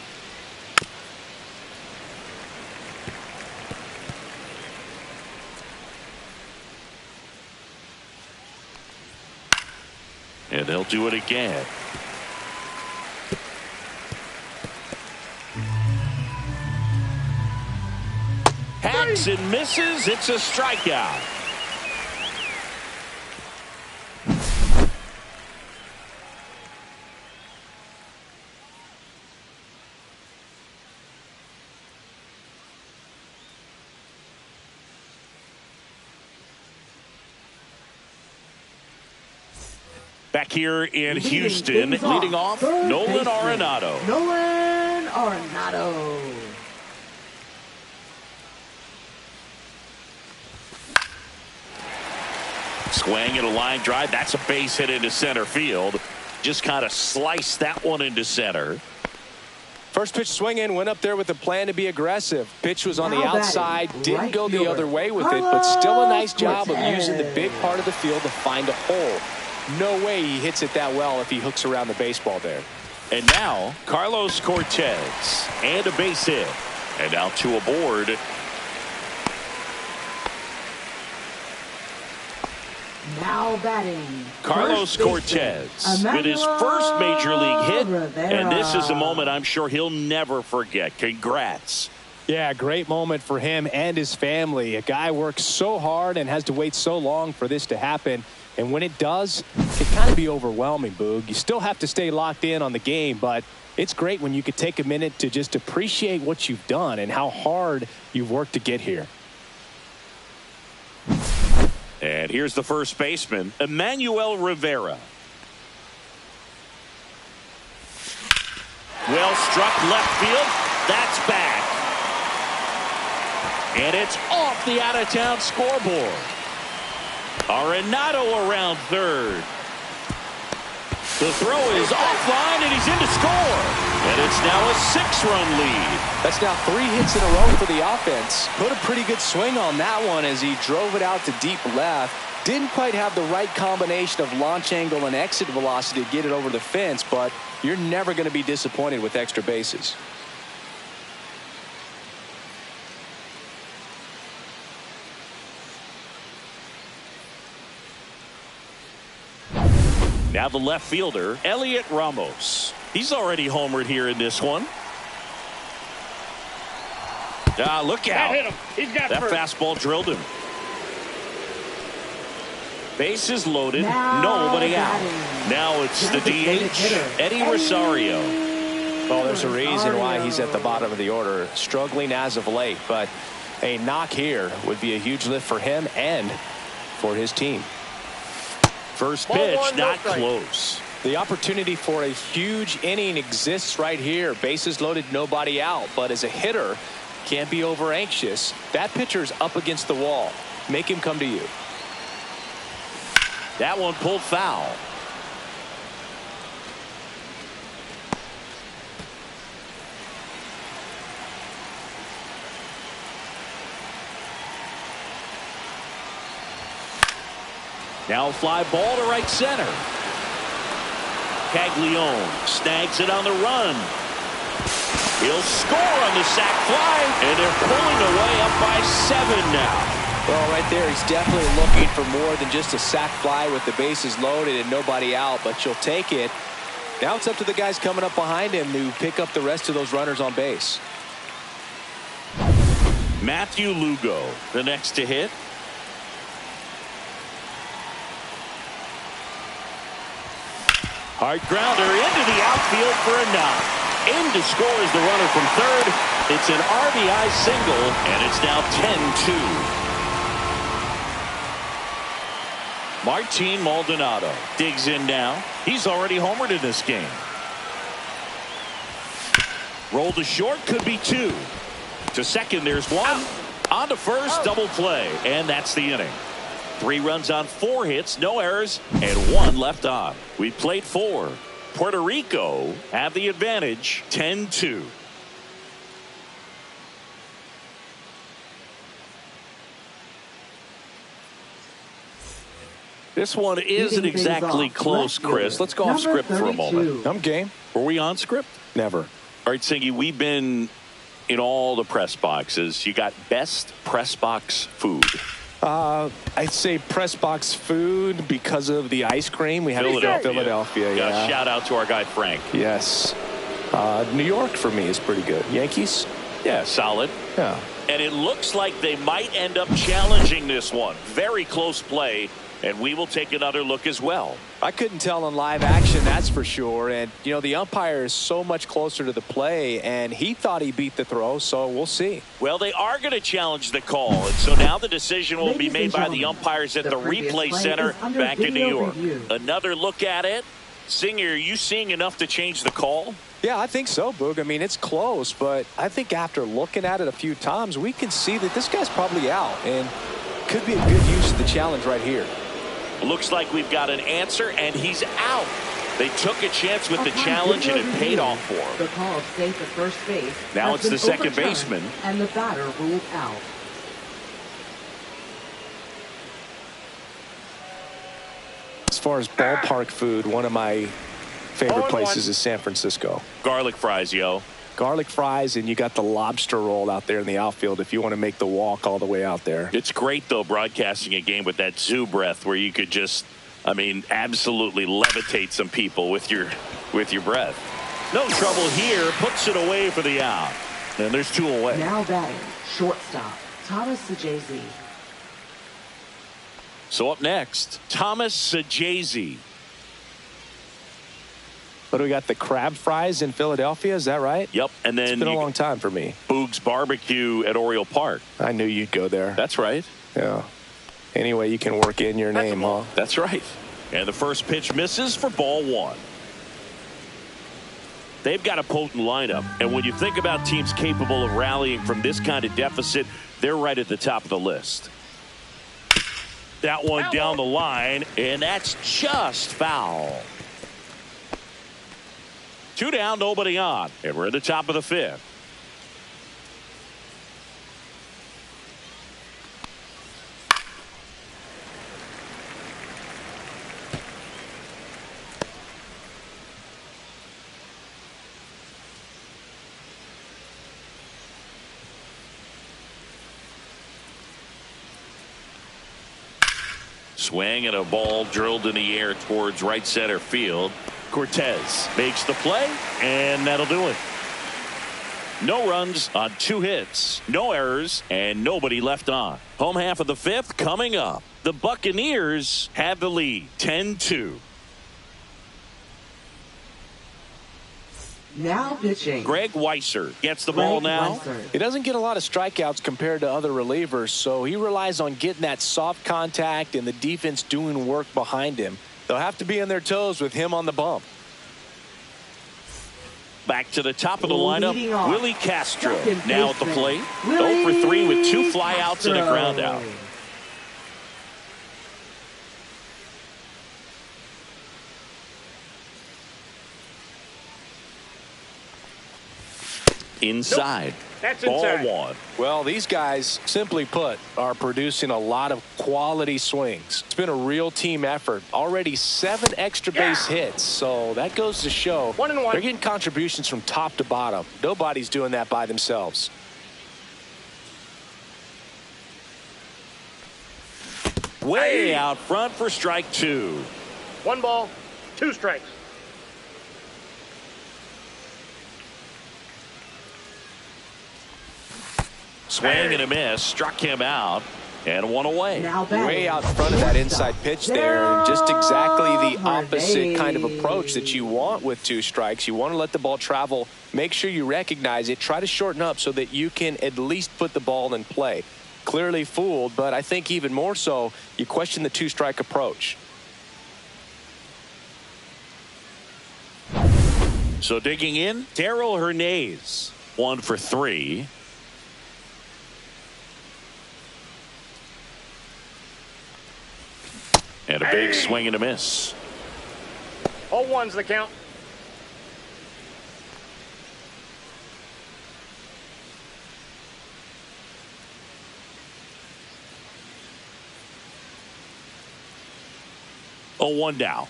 And they'll do it again. Hacks and misses. It's a strikeout. Back here in Houston, leading off, Nolan Arenado. Nolan Arenado. Swing and a line drive. That's a base hit into center field. Just kind of sliced that one into center. First pitch swinging, went up there with a plan to be aggressive. Pitch was on the Now outside, batting, didn't right go the fielder, other way with it, but still a nice job of Cortez. using the big part of the field to find a hole. No way he hits it that well if he hooks around the baseball there. And now, Carlos Cortez. And a base hit. And now two aboard. Now batting, Carlos first baseman, Cortez with his first major league hit. And this is a moment I'm sure he'll never forget. Congrats. Yeah, great moment for him and his family. A guy works so hard and has to wait so long for this to happen. And when it does, it can kind of be overwhelming, Boog. You still have to stay locked in on the game, but it's great when you could take a minute to just appreciate what you've done and how hard you've worked to get here. And here's the first baseman, Emmanuel Rivera. Well struck left field. That's back. And it's off the out-of-town scoreboard. Arenado around third. The throw is offline, and he's in to score. And it's now a 6-run lead. That's now 3 hits in a row for the offense. Put a pretty good swing on that one as he drove it out to deep left. Didn't quite have the right combination of launch angle and exit velocity to get it over the fence, but you're never going to be disappointed with extra bases. Now the left fielder, Elliot Ramos. He's already homered here in this one. Look out. That hit him. He's got That first. fastball drilled him. Bases loaded. Now Nobody out. batting. Now it's the Designated DH, hitter, Eddie Rosario. Well, there's a reason why he's at the bottom of the order, struggling as of late, but a knock here would be a huge lift for him and for his team. First Ball pitch, one, no not strike. close. The opportunity for a huge inning exists right here. Bases loaded, nobody out, but as a hitter, can't be over anxious. That pitcher's up against the wall. Make him come to you. That one pulled foul. Now fly ball to right center. Caglione snags it on the run. He'll score on the sac fly, and they're pulling away up by 7 now. Well, right there, he's definitely looking for more than just a sac fly with the bases loaded and nobody out, but you'll take it. Now it's up to the guys coming up behind him to pick up the rest of those runners on base. Matthew Lugo, the next to hit. Hard grounder into the outfield for a knock. In to score is the runner from third. It's an RBI single, and it's now 10-2. Martin Maldonado digs in now. He's already homered in this game. Roll to short, could be 2. To second, there's 1. On to first, double play, and that's the inning. 3 runs on 4 hits, no errors, and 1 left on. We played 4. Puerto Rico have the advantage, 10-2. This one isn't exactly close, Chris. Let's go off script for a moment. I'm game. Were we on script? Never. All right, Singy, we've been in all the press boxes. You got best press box food. I'd say press box food because of the ice cream. We had Philadelphia. Yeah. Shout out to our guy, Frank. Yes. New York for me is pretty good. Yankees? Yeah, solid. Yeah. And it looks like they might end up challenging this one. Very close play. And we will take another look as well. I couldn't tell on live action, that's for sure. And, you know, the umpire is so much closer to the play, and he thought he beat the throw, so we'll see. Well, they are going to challenge the call, and so now the decision will be made by the umpires at the replay center back in New York. Another look at it. Singer, are you seeing enough to change the call? Yeah, I think so, Boog. I mean, it's close, but I think after looking at it a few times, we can see that this guy's probably out, and could be a good use of the challenge right here. Looks like we've got an answer, and he's out. They took a chance with the challenge, and it paid off for him. The call safe at first base. Now it's the second baseman. And the batter ruled out. As far as ballpark food, one of my favorite places is San Francisco. Garlic fries, yo. Garlic fries, and you got the lobster roll out there in the outfield if you want to make the walk all the way out there. It's great, though, broadcasting a game with that zoo breath where you could just, I mean, absolutely levitate some people with your breath. No trouble here. Puts it away for the out. And there's 2 away. Now batting, shortstop, Thomas Sajazi. So up next, Thomas Sajazi. But we got the crab fries in Philadelphia, is that right? Yep, and then it's been a long time for me. Boog's Barbecue at Oriole Park. I knew you'd go there. That's right. Yeah. Anyway, you can work in your name, huh? That's right. And the first pitch misses for ball 1. They've got a potent lineup, and when you think about teams capable of rallying from this kind of deficit, they're right at the top of the list. That one down the line, and that's just foul. 2 down, nobody on, and we're at the top of the 5th. Swing and a ball drilled in the air towards right center field. Cortez makes the play, and that'll do it. No runs on 2 hits, no errors, and nobody left on. Home half of the 5th coming up. The Buccaneers have the lead, 10-2. Now pitching. Greg Weiser gets the ball now. He doesn't get a lot of strikeouts compared to other relievers, so he relies on getting that soft contact and the defense doing work behind him. They'll have to be on their toes with him on the bump. Back to the top of the lineup, Willie Castro now at the plate. 0 for 3 with 2 flyouts and a ground out. Inside. That's ball inside. 1. Well, these guys, simply put, are producing a lot of quality swings. It's been a real team effort. Already 7 extra base hits, so that goes to show 1-1. They're getting contributions from top to bottom. Nobody's doing that by themselves. Way out front for strike 2. 1 ball, 2 strikes. Swing and a miss, struck him out, and 1 away. Way out front of that inside pitch there, and just exactly the opposite kind of approach that you want with 2 strikes. You want to let the ball travel, make sure you recognize it, try to shorten up so that you can at least put the ball in play. clearly fooled, but I think even more so, you question the two-strike approach. So digging in, Darryl Hernandez, 1 for 3. And a big swing and a miss. 0-1's the count. Oh, 1 now.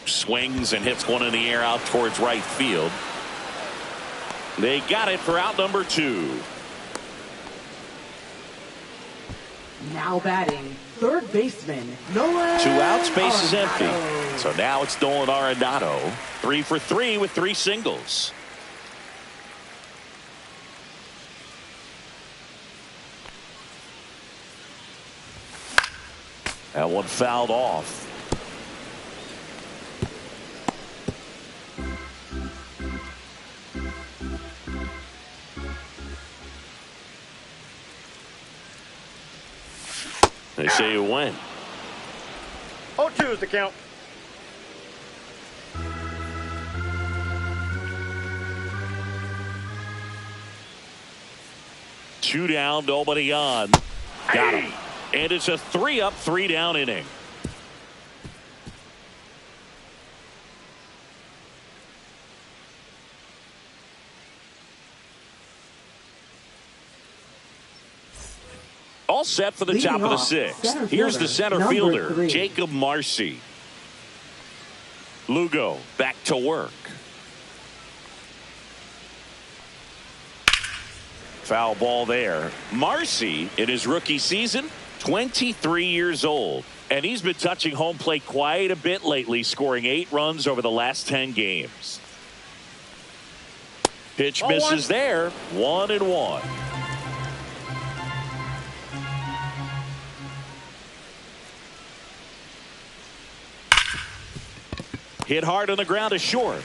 Swings and hits one in the air out towards right field. They got it for out number 2. Now batting, third baseman, Nolan. 2 outs, base is empty. Arenado. So now it's Nolan Arenado. 3 for 3 with 3 singles. That one fouled off. They say you win. 0-2's the count. Two down, nobody on. Got him. And it's a 3-up, 3-down inning. All set for the Leading top of the off, 6th. center Here's the center number fielder, 3. Jacob Marcy. Lugo back to work. Foul ball there. Marcy, in his rookie season, 23 years old. And he's been touching home plate quite a bit lately, scoring 8 runs over the last 10 games. Pitch misses there. 1-1. Hit hard on the ground to short.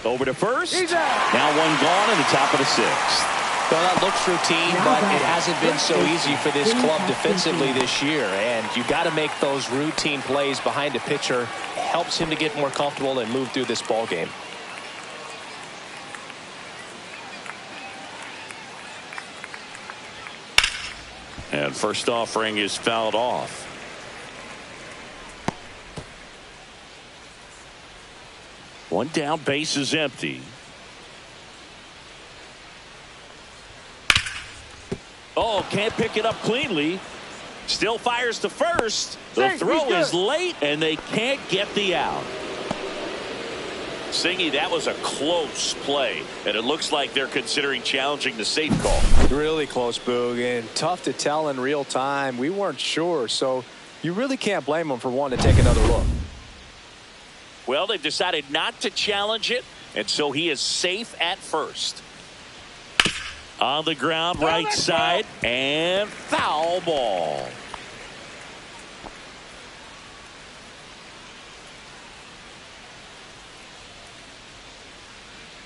Over to first. Now one gone in the top of the 6th. Well, that looks routine, but it hasn't been so easy for this club defensively this year. And you got to make those routine plays behind a pitcher. Helps him to get more comfortable and move through this ball game. And first offering is fouled off. One down, base is empty. Oh, can't pick it up cleanly. Still fires to first. The throw is late, and they can't get the out. Singy, that was a close play, and it looks like they're considering challenging the safe call. Really close, Boog, and tough to tell in real time. We weren't sure, so you really can't blame them for wanting to take another look. Well, they've decided not to challenge it, and so he is safe at first. On the ground, right side, and foul ball.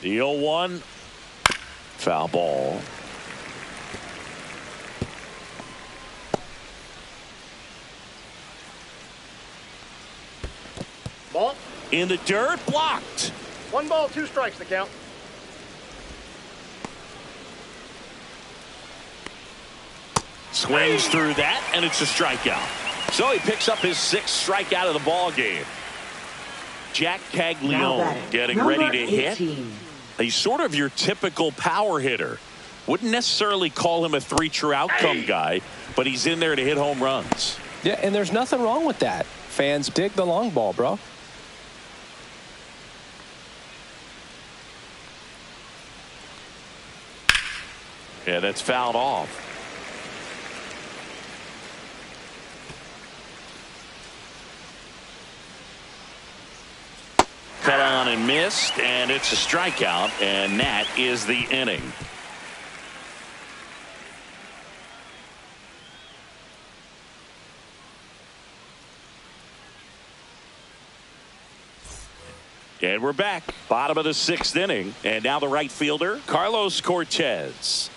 The 0-1, foul ball. Ball. In the dirt, blocked. 1 ball, 2 strikes the count. Swings through that, and it's a strikeout. So he picks up his 6th strikeout of the ball game. Jack Caglione getting ready to hit. He's sort of your typical power hitter. Wouldn't necessarily call him a 3 true outcome guy, but he's in there to hit home runs. Yeah, and there's nothing wrong with that. Fans dig the long ball, bro. Yeah, that's fouled off. Cut on and missed, and it's a strikeout, and that is the inning. And we're back. Bottom of the 6th inning, and now the right fielder, Carlos Cortez.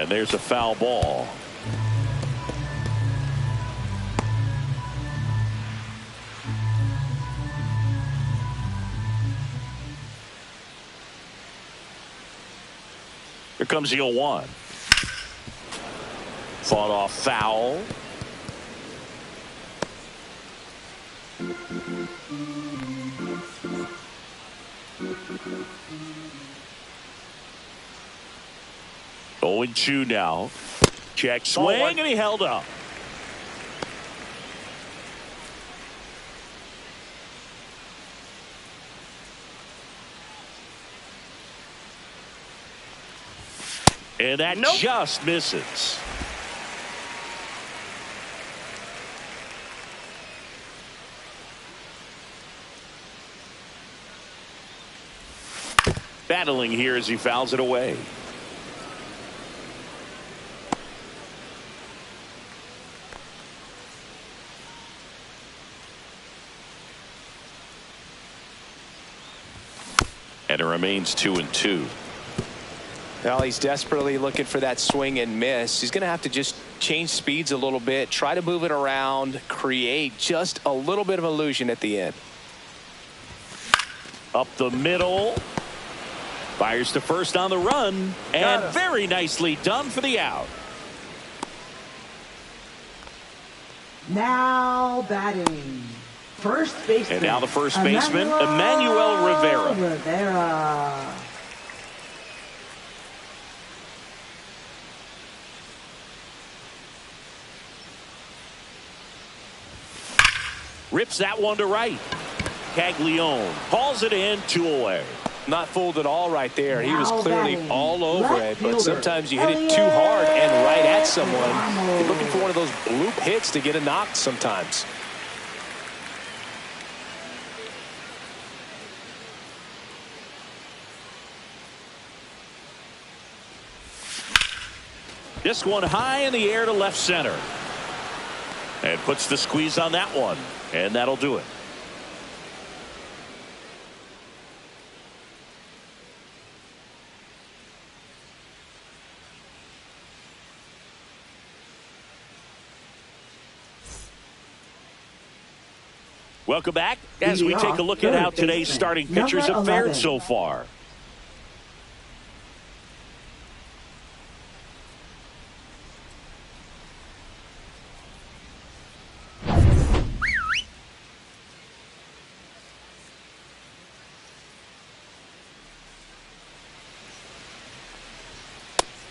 And there's a foul ball. Here comes the 0-1. Fought off foul. Oh, and 2 now. Check swing, and he held up. And that just misses. Battling here as he fouls it away. And it remains 2-2. Well, he's desperately looking for that swing and miss. He's going to have to just change speeds a little bit, try to move it around, create just a little bit of illusion at the end. Up the middle. Fires to first on the run. And very nicely done for the out. Now batting. First baseman. And now the first baseman, Emmanuel Rivera. Rips that one to right. Caglione hauls it in, 2 away. Not fooled at all right there. He was clearly all over it, but sometimes you hit it too hard and right at someone. You're looking for one of those bloop hits to get a knock sometimes. This one high in the air to left center. And puts the squeeze on that one. And that'll do it. Welcome back as we take a look at how today's starting pitchers have fared so far.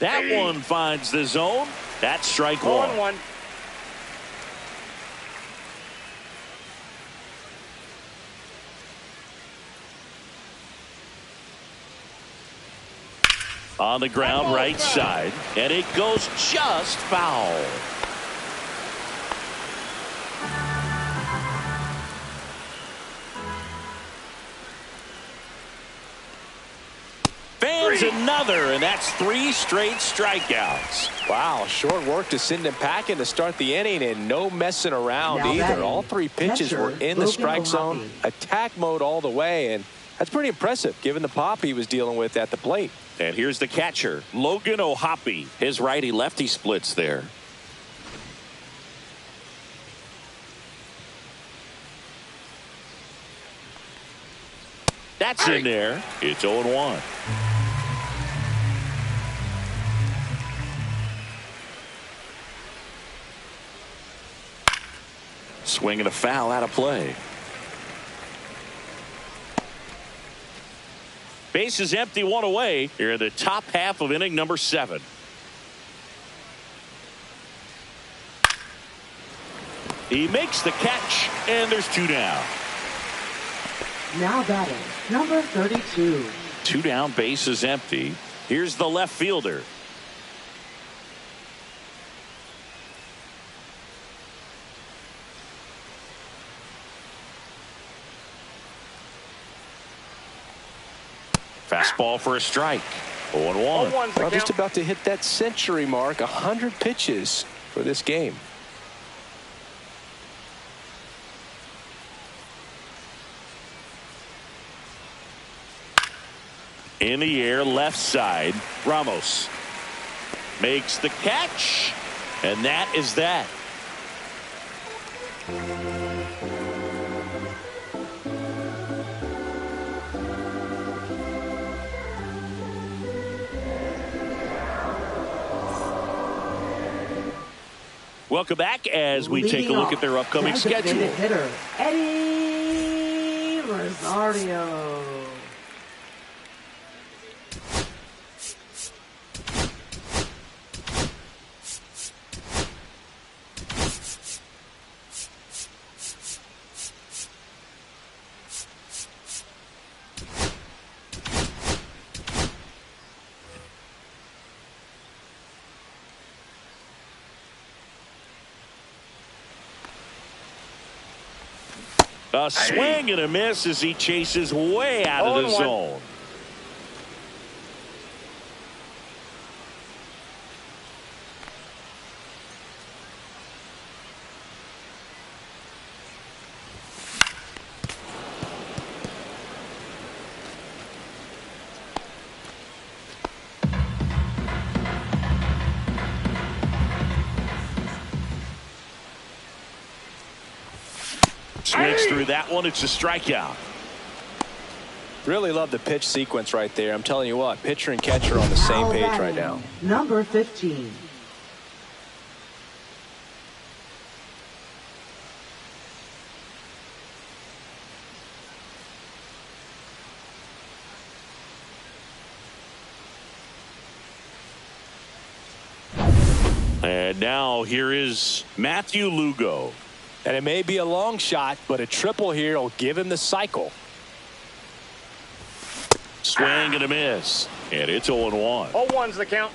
That one finds the zone. That's strike one. On the ground, right side, and it goes just foul. Fans another, and that's 3 straight strikeouts. Wow, short work to send him packing to start the inning, and no messing around either. All 3 pitches were in the strike zone, attack mode all the way, and that's pretty impressive given the pop he was dealing with at the plate. And here's the catcher, Logan O'Hoppe. His righty-lefty splits there. That's in there. It's 0-1. Swing and a foul out of play. Base is empty, 1 away here in the top half of inning number 7. He makes the catch, and there's 2 down. Now batting, number 32. 2 down, base is empty. Here's the left fielder. Fastball for a strike. 0-1. Well, just about to hit that century mark. 100 pitches for this game. In the air, left side, Ramos. makes the catch, and that is that. Welcome back as we take a look at their upcoming schedule. Hitter Eddie Rosario. A swing and a miss as he chases way out of the zone. Swings through that one. It's a strikeout. Really love the pitch sequence right there. I'm telling you what, pitcher and catcher are on the same page right now. Number 15. And now here is Matthew Lugo. And it may be a long shot, but a triple here will give him the cycle. Swing and a miss. And it's 0-1. 0-1's the count.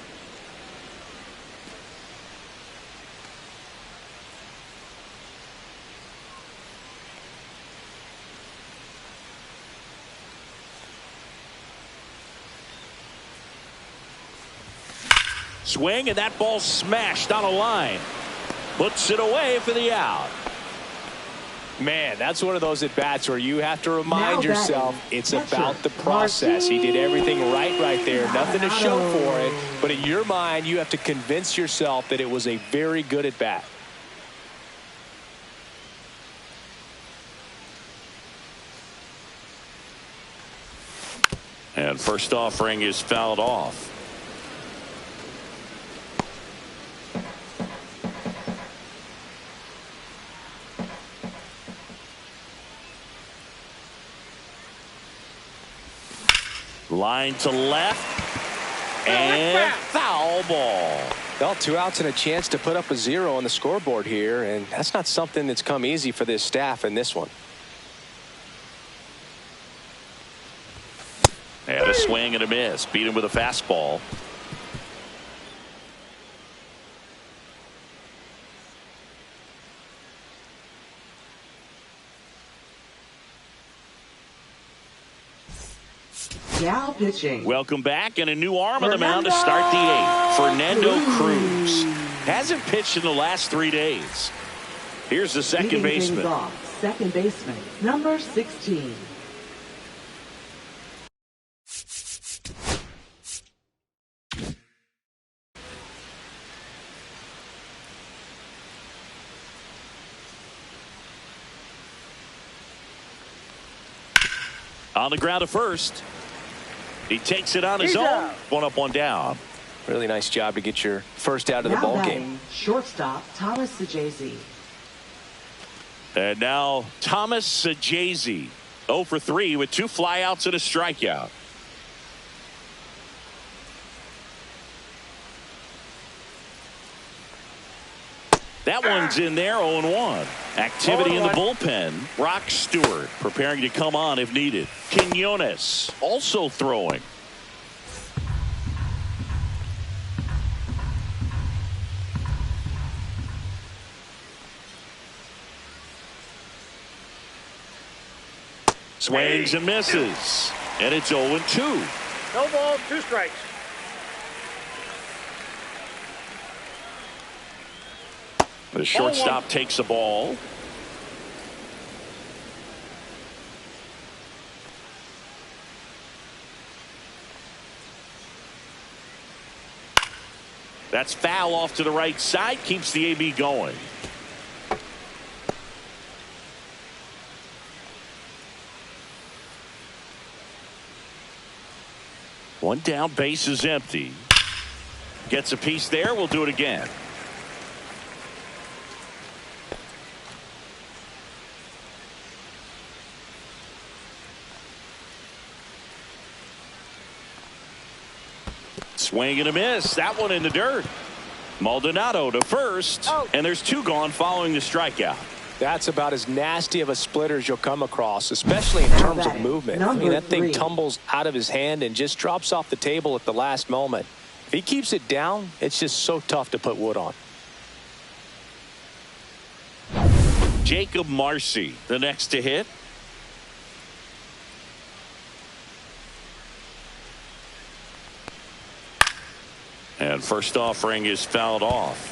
Swing, and that ball smashed on a line. Puts it away for the out. Man, that's one of those at-bats where you have to remind yourself it's about the process. He did everything right there. Nothing to show for it. But in your mind, you have to convince yourself that it was a very good at-bat. And first offering is fouled off. Line to left, and foul ball. Well, 2 outs and a chance to put up a 0 on the scoreboard here, and that's not something that's come easy for this staff in this one. And a swing and a miss. Beat him with a fastball. Now pitching. Welcome back, and a new arm on the mound to start the 8th. Fernando Cruz hasn't pitched in the last 3 days. Here's the second baseman. Second baseman, number 16. On the ground to first. He takes it on his own. 1 up, 1 down. Really nice job to get your first out of the ball game. Shortstop Thomas Sajazi. And now Thomas Sajazi, 0 for 3 with 2 flyouts and a strikeout. That one's in there, 0-1. Activity in the bullpen. Brock Stewart preparing to come on if needed. Quinones also throwing. Swings and misses. And it's 0-2. No ball, 2 strikes. The shortstop takes the ball. That's foul off to the right side. Keeps the AB going. One down, base is empty. Gets a piece there. We'll do it again. Swing and a miss. That one in the dirt. Maldonado to first. And there's two gone following the strikeout. That's about as nasty of a splitter as you'll come across, especially in terms of movement. I mean, that thing tumbles out of his hand and just drops off the table at the last moment. If he keeps it down, it's just so tough to put wood on. Jacob Marcy, the next to hit. And first offering is fouled off.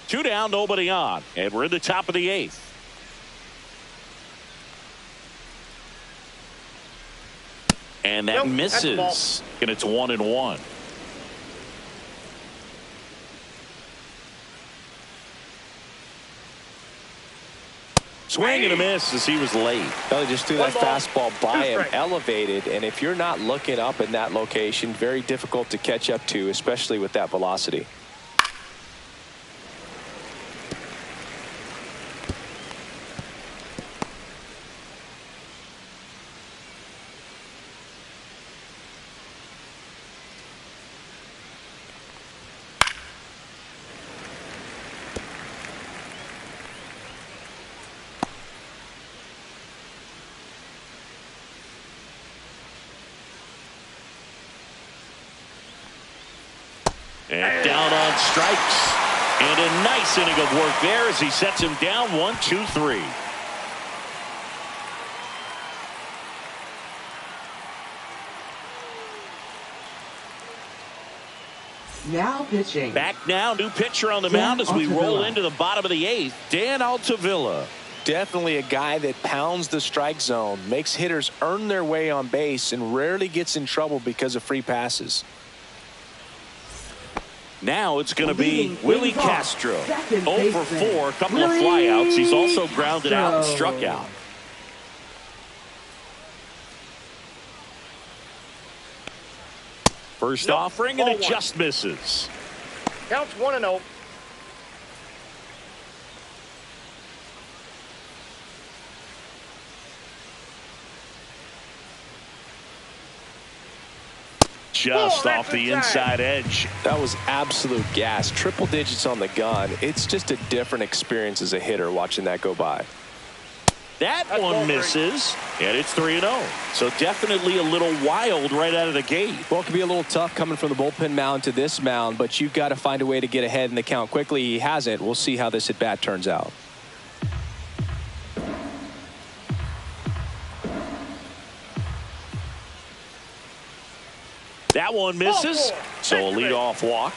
Two down, nobody on, and we're in the top of the eighth. And that misses, and it's 1-1. Swing and a miss as he was late. They just threw that fastball by him, elevated, and if you're not looking up in that location, very difficult to catch up to, especially with that velocity. And down on strikes. And a nice inning of work there as he sets him down 1-2-3. Now pitching. Back now, new pitcher on the mound as we roll into the bottom of the eighth. Dan Altavilla. Definitely a guy that pounds the strike zone, makes hitters earn their way on base, and rarely gets in trouble because of free passes. Now it's going to be Willie Castro. 0 for 4, a couple of flyouts. He's also grounded out and struck out. First offering, and it just misses. Counts 1-0. Just off the inside edge. That was absolute gas. Triple digits on the gun. It's just a different experience as a hitter watching that go by. That one misses, and it's 3-0. So definitely a little wild right out of the gate. Well, it can be a little tough coming from the bullpen mound to this mound, but you've got to find a way to get ahead in the count quickly. He hasn't. We'll see how this at-bat turns out. That one misses, so a leadoff walk.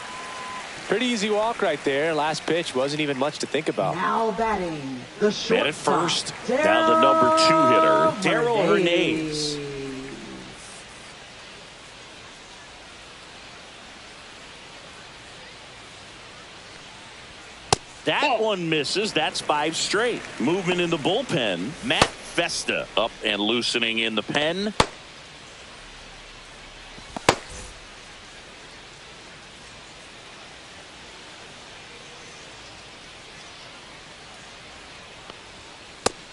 Pretty easy walk right there. Last pitch wasn't even much to think about. Now batting, the shortstop. Man at first, now the number 2 hitter, Darryl Hernandez. That one misses. That's 5 straight. Movement in the bullpen. Matt Festa up and loosening in the pen.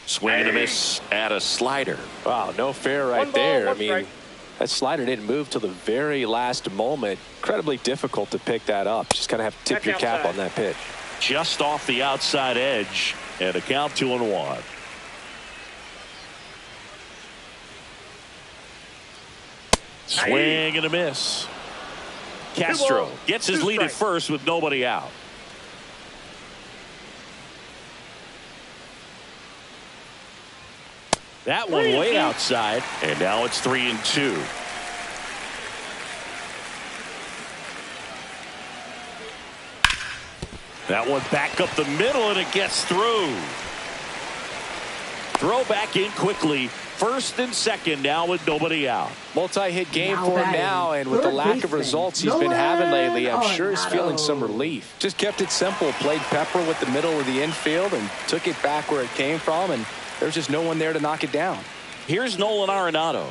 Swing and a miss at a slider. Wow, no fair right there. I mean, that slider didn't move till the very last moment. Incredibly difficult to pick that up. Just kind of have to tip your cap on that pitch. Just off the outside edge, and a count 2-1. Swing and a miss. Castro gets his lead at first with nobody out. That one way outside, and now it's 3-2. That one back up the middle, and it gets through. Throw back in quickly, First and second now with nobody out. Multi-hit game for him now, and with the lack of results he's been having lately, I'm sure he's feeling some relief. Just kept it simple, played pepper with the middle of the infield, and took it back where it came from, and there's just no one there to knock it down. Here's Nolan Arenado.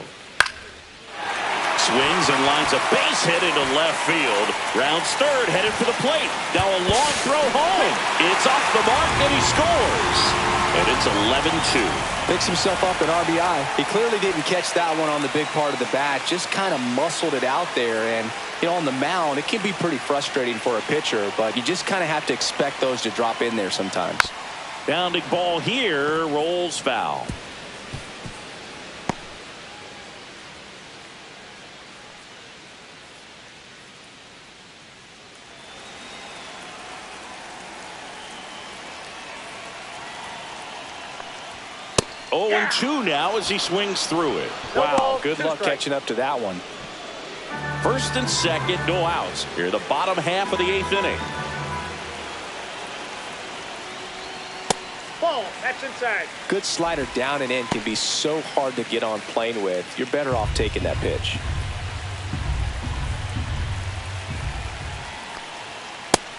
Swings and lines a base hit into left field. Rounds third, headed for the plate. Now a long throw home. It's off the mark, and he scores. And it's 11-2. Picks himself up an RBI. He clearly didn't catch that one on the big part of the bat. Just kind of muscled it out there. And, you know, on the mound, it can be pretty frustrating for a pitcher, but you just kind of have to expect those to drop in there sometimes. Bounding ball here, rolls foul. Oh, 0-2 now as he swings through it. Wow, good luck catching up to that one. First and second, no outs. Here, the bottom half of the 8th inning. Ball, that's inside. Good slider down and in can be so hard to get on plane with. You're better off taking that pitch.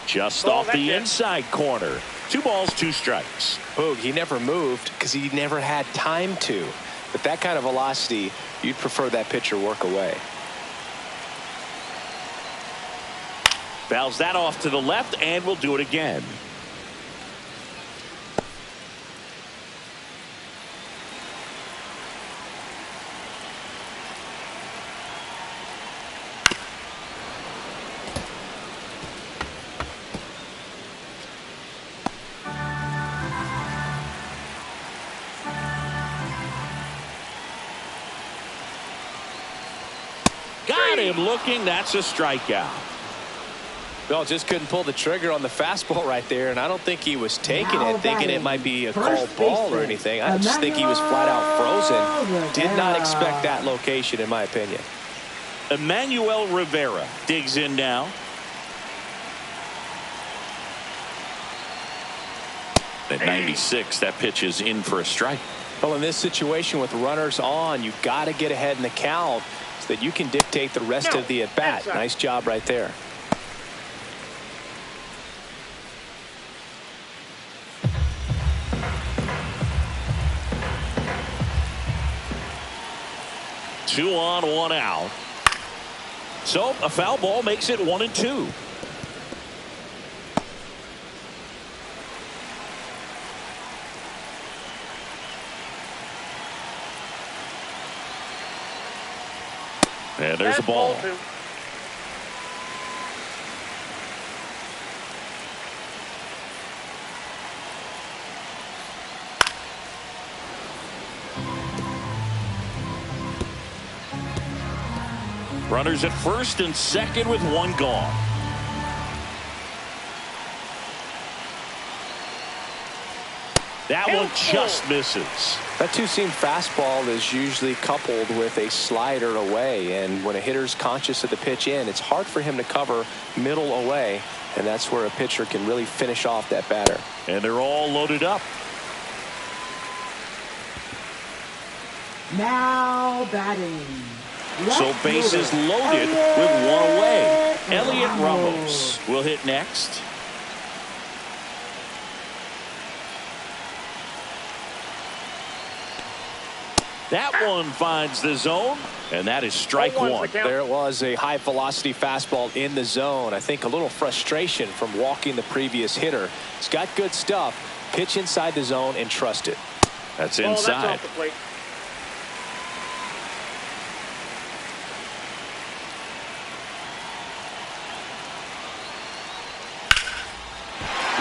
Just off the inside corner. 2 balls, 2 strikes. Boog, he never moved because he never had time to. With that kind of velocity, you'd prefer that pitcher work away. Fouls that off to the left, and we'll do it again. Got him looking. That's a strikeout. Well, just couldn't pull the trigger on the fastball right there, and I don't think he was taking it, thinking it might be a called ball or anything. I just think he was flat out frozen. Did not expect that location, in my opinion. Emmanuel Rivera digs in now. At 96, that pitch is in for a strike. Well, in this situation with runners on, you've got to get ahead in the count so that you can dictate the rest of the at-bat. Nice job right there. Two on, 1 out. So a foul ball makes it 1-2. And there's a ball. Runners at first and second with 1 gone. That one just misses. That two-seam fastball is usually coupled with a slider away, and when a hitter's conscious of the pitch in, it's hard for him to cover middle away, and that's where a pitcher can really finish off that batter. And they're all loaded up. Now batting. So bases loaded with 1 away. Elliot Ramos will hit next. That one finds the zone, and that is strike 1. There it was, a high velocity fastball in the zone. I think a little frustration from walking the previous hitter. He's got good stuff. Pitch inside the zone and trust it. That's inside. That's off the plate.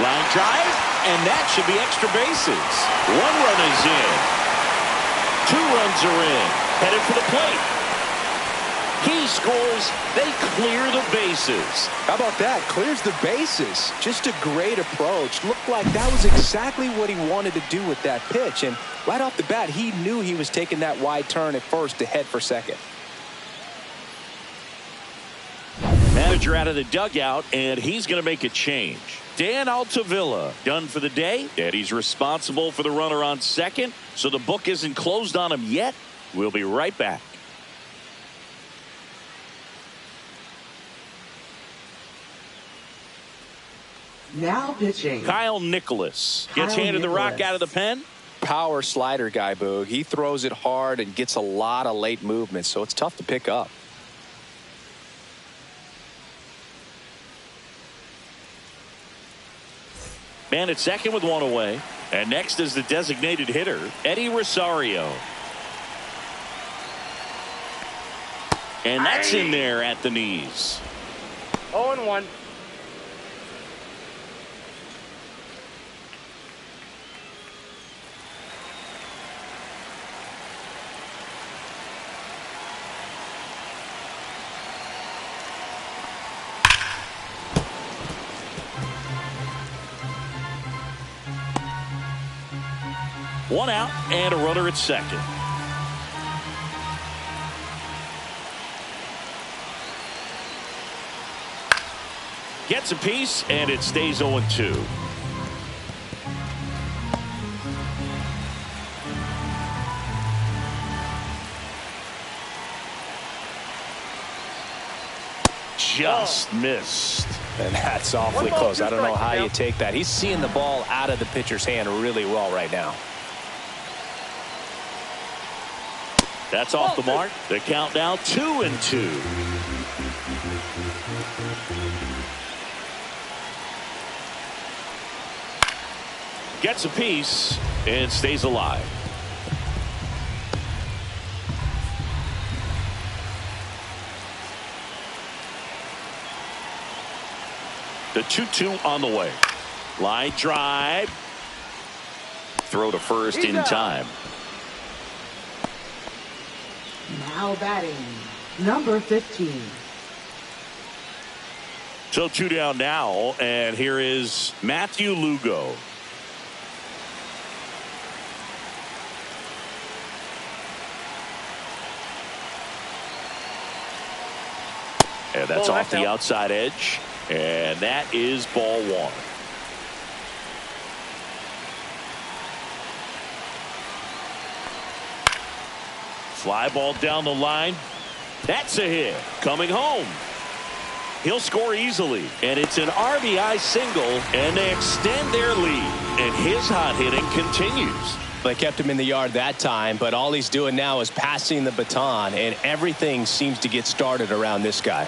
Line drive, and that should be extra bases. 1 run is in. 2 runs are in. Headed for the plate. He scores. They clear the bases. How about that? Clears the bases. Just a great approach. Looked like that was exactly what he wanted to do with that pitch. And right off the bat, he knew he was taking that wide turn at first to head for second. Manager out of the dugout, and he's going to make a change. Dan Altavilla done for the day, and he's responsible for the runner on second, so the book isn't closed on him yet. We'll be right back. Now pitching. Kyle Nicholas gets handed the rock out of the pen. Power slider guy, Boog. He throws it hard and gets a lot of late movement, so it's tough to pick up. Man at second with one away. And next is the designated hitter, Eddie Rosario. And that's in there at the knees. 0-1. One out and a runner at second. Gets a piece and it stays 0-2. Just missed. And that's awfully close. I don't know how you take that. He's seeing the ball out of the pitcher's hand really well right now. That's off the mark. The count now 2-2. Gets a piece and stays alive. The 2-2 on the way. Line drive. Throw to first in time. Now batting, number 15. So 2 down now, and here is Matthew Lugo. And that's off the outside edge, and that is ball one. Fly ball down the line. That's a hit. Coming home. He'll score easily. And it's an RBI single, and they extend their lead. And his hot hitting continues. They kept him in the yard that time, but all he's doing now is passing the baton, and everything seems to get started around this guy.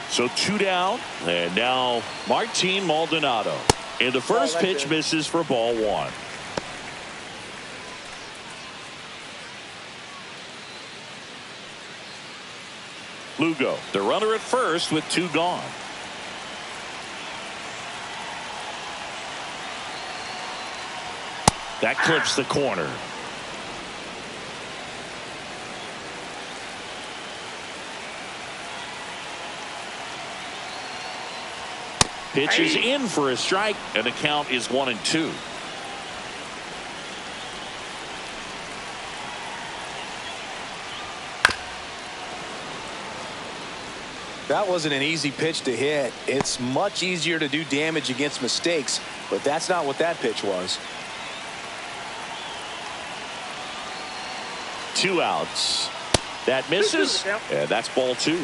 So 2 down, and now Martin Maldonado. And the first pitch misses for ball one. Lugo, the runner at first with 2 gone. That clips the corner. Pitch is in for a strike, and the count is 1-2. That wasn't an easy pitch to hit. It's much easier to do damage against mistakes, but that's not what that pitch was. 2 outs. That misses, and that's ball 2.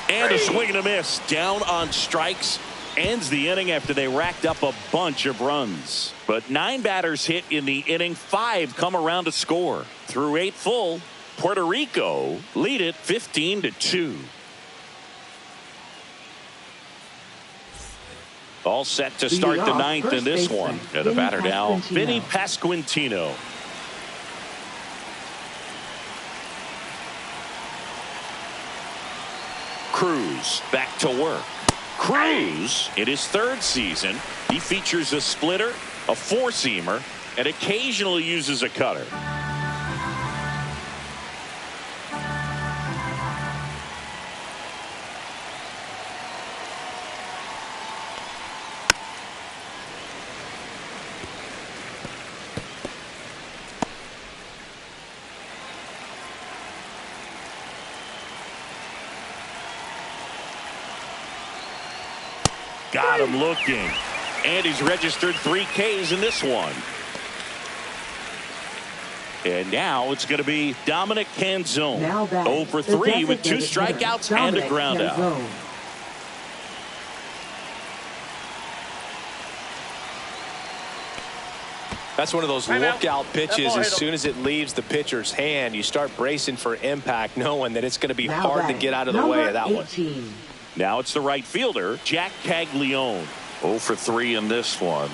And a swing and a miss. Down on strikes. Ends the inning after they racked up a bunch of runs. But 9 batters hit in the inning. 5 come around to score. Through 8 full, Puerto Rico lead it 15-2. All set to start the 9th in this one. And the batter now, Vinny Pasquantino. Cruz back to work. Cruz, in his 3rd season, he features a splitter, a 4-seamer, and occasionally uses a cutter. Got him looking. And he's registered 3 Ks in this one. And now it's going to be Dominic Canzone. 0 for 3 with 2 strikeouts and a ground out. That's one of those lookout pitches. As soon as it leaves the pitcher's hand, you start bracing for impact, knowing that it's going to be hard to get out of the way of that one. Now it's the right fielder, Jack Caglione. 0 for 3 in this one.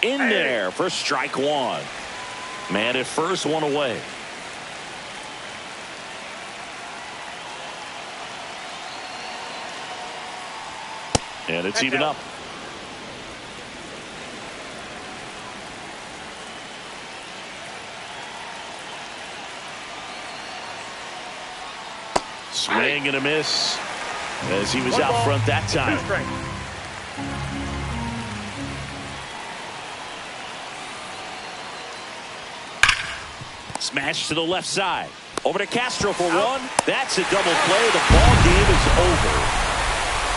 In there for strike 1. Man at first, 1 away. And it's even up. Swing and a miss as he was out front that time. Smash to the left side. Over to Castro for 1. That's a double play. The ball game is over.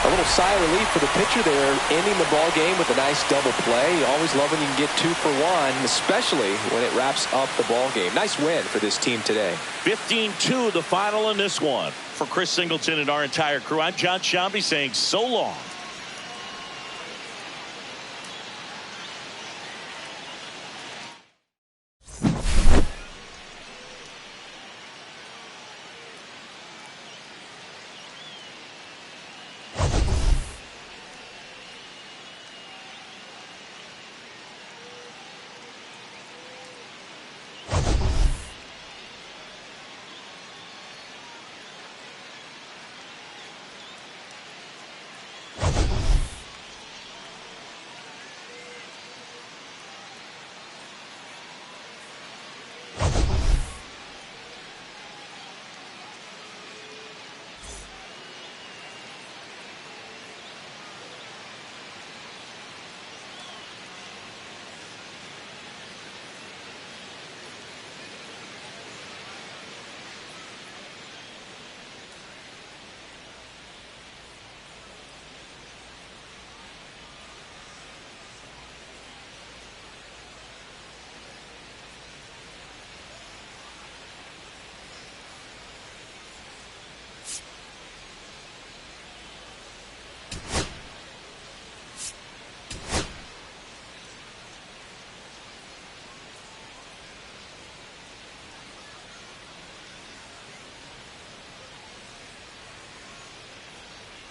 A little sigh of relief for the pitcher there, ending the ball game with a nice double play. You always love when you can get 2 for 1, especially when it wraps up the ball game. Nice win for this team today. 15-2 the final in this one. For Chris Singleton and our entire crew, I'm John Shambi saying so long.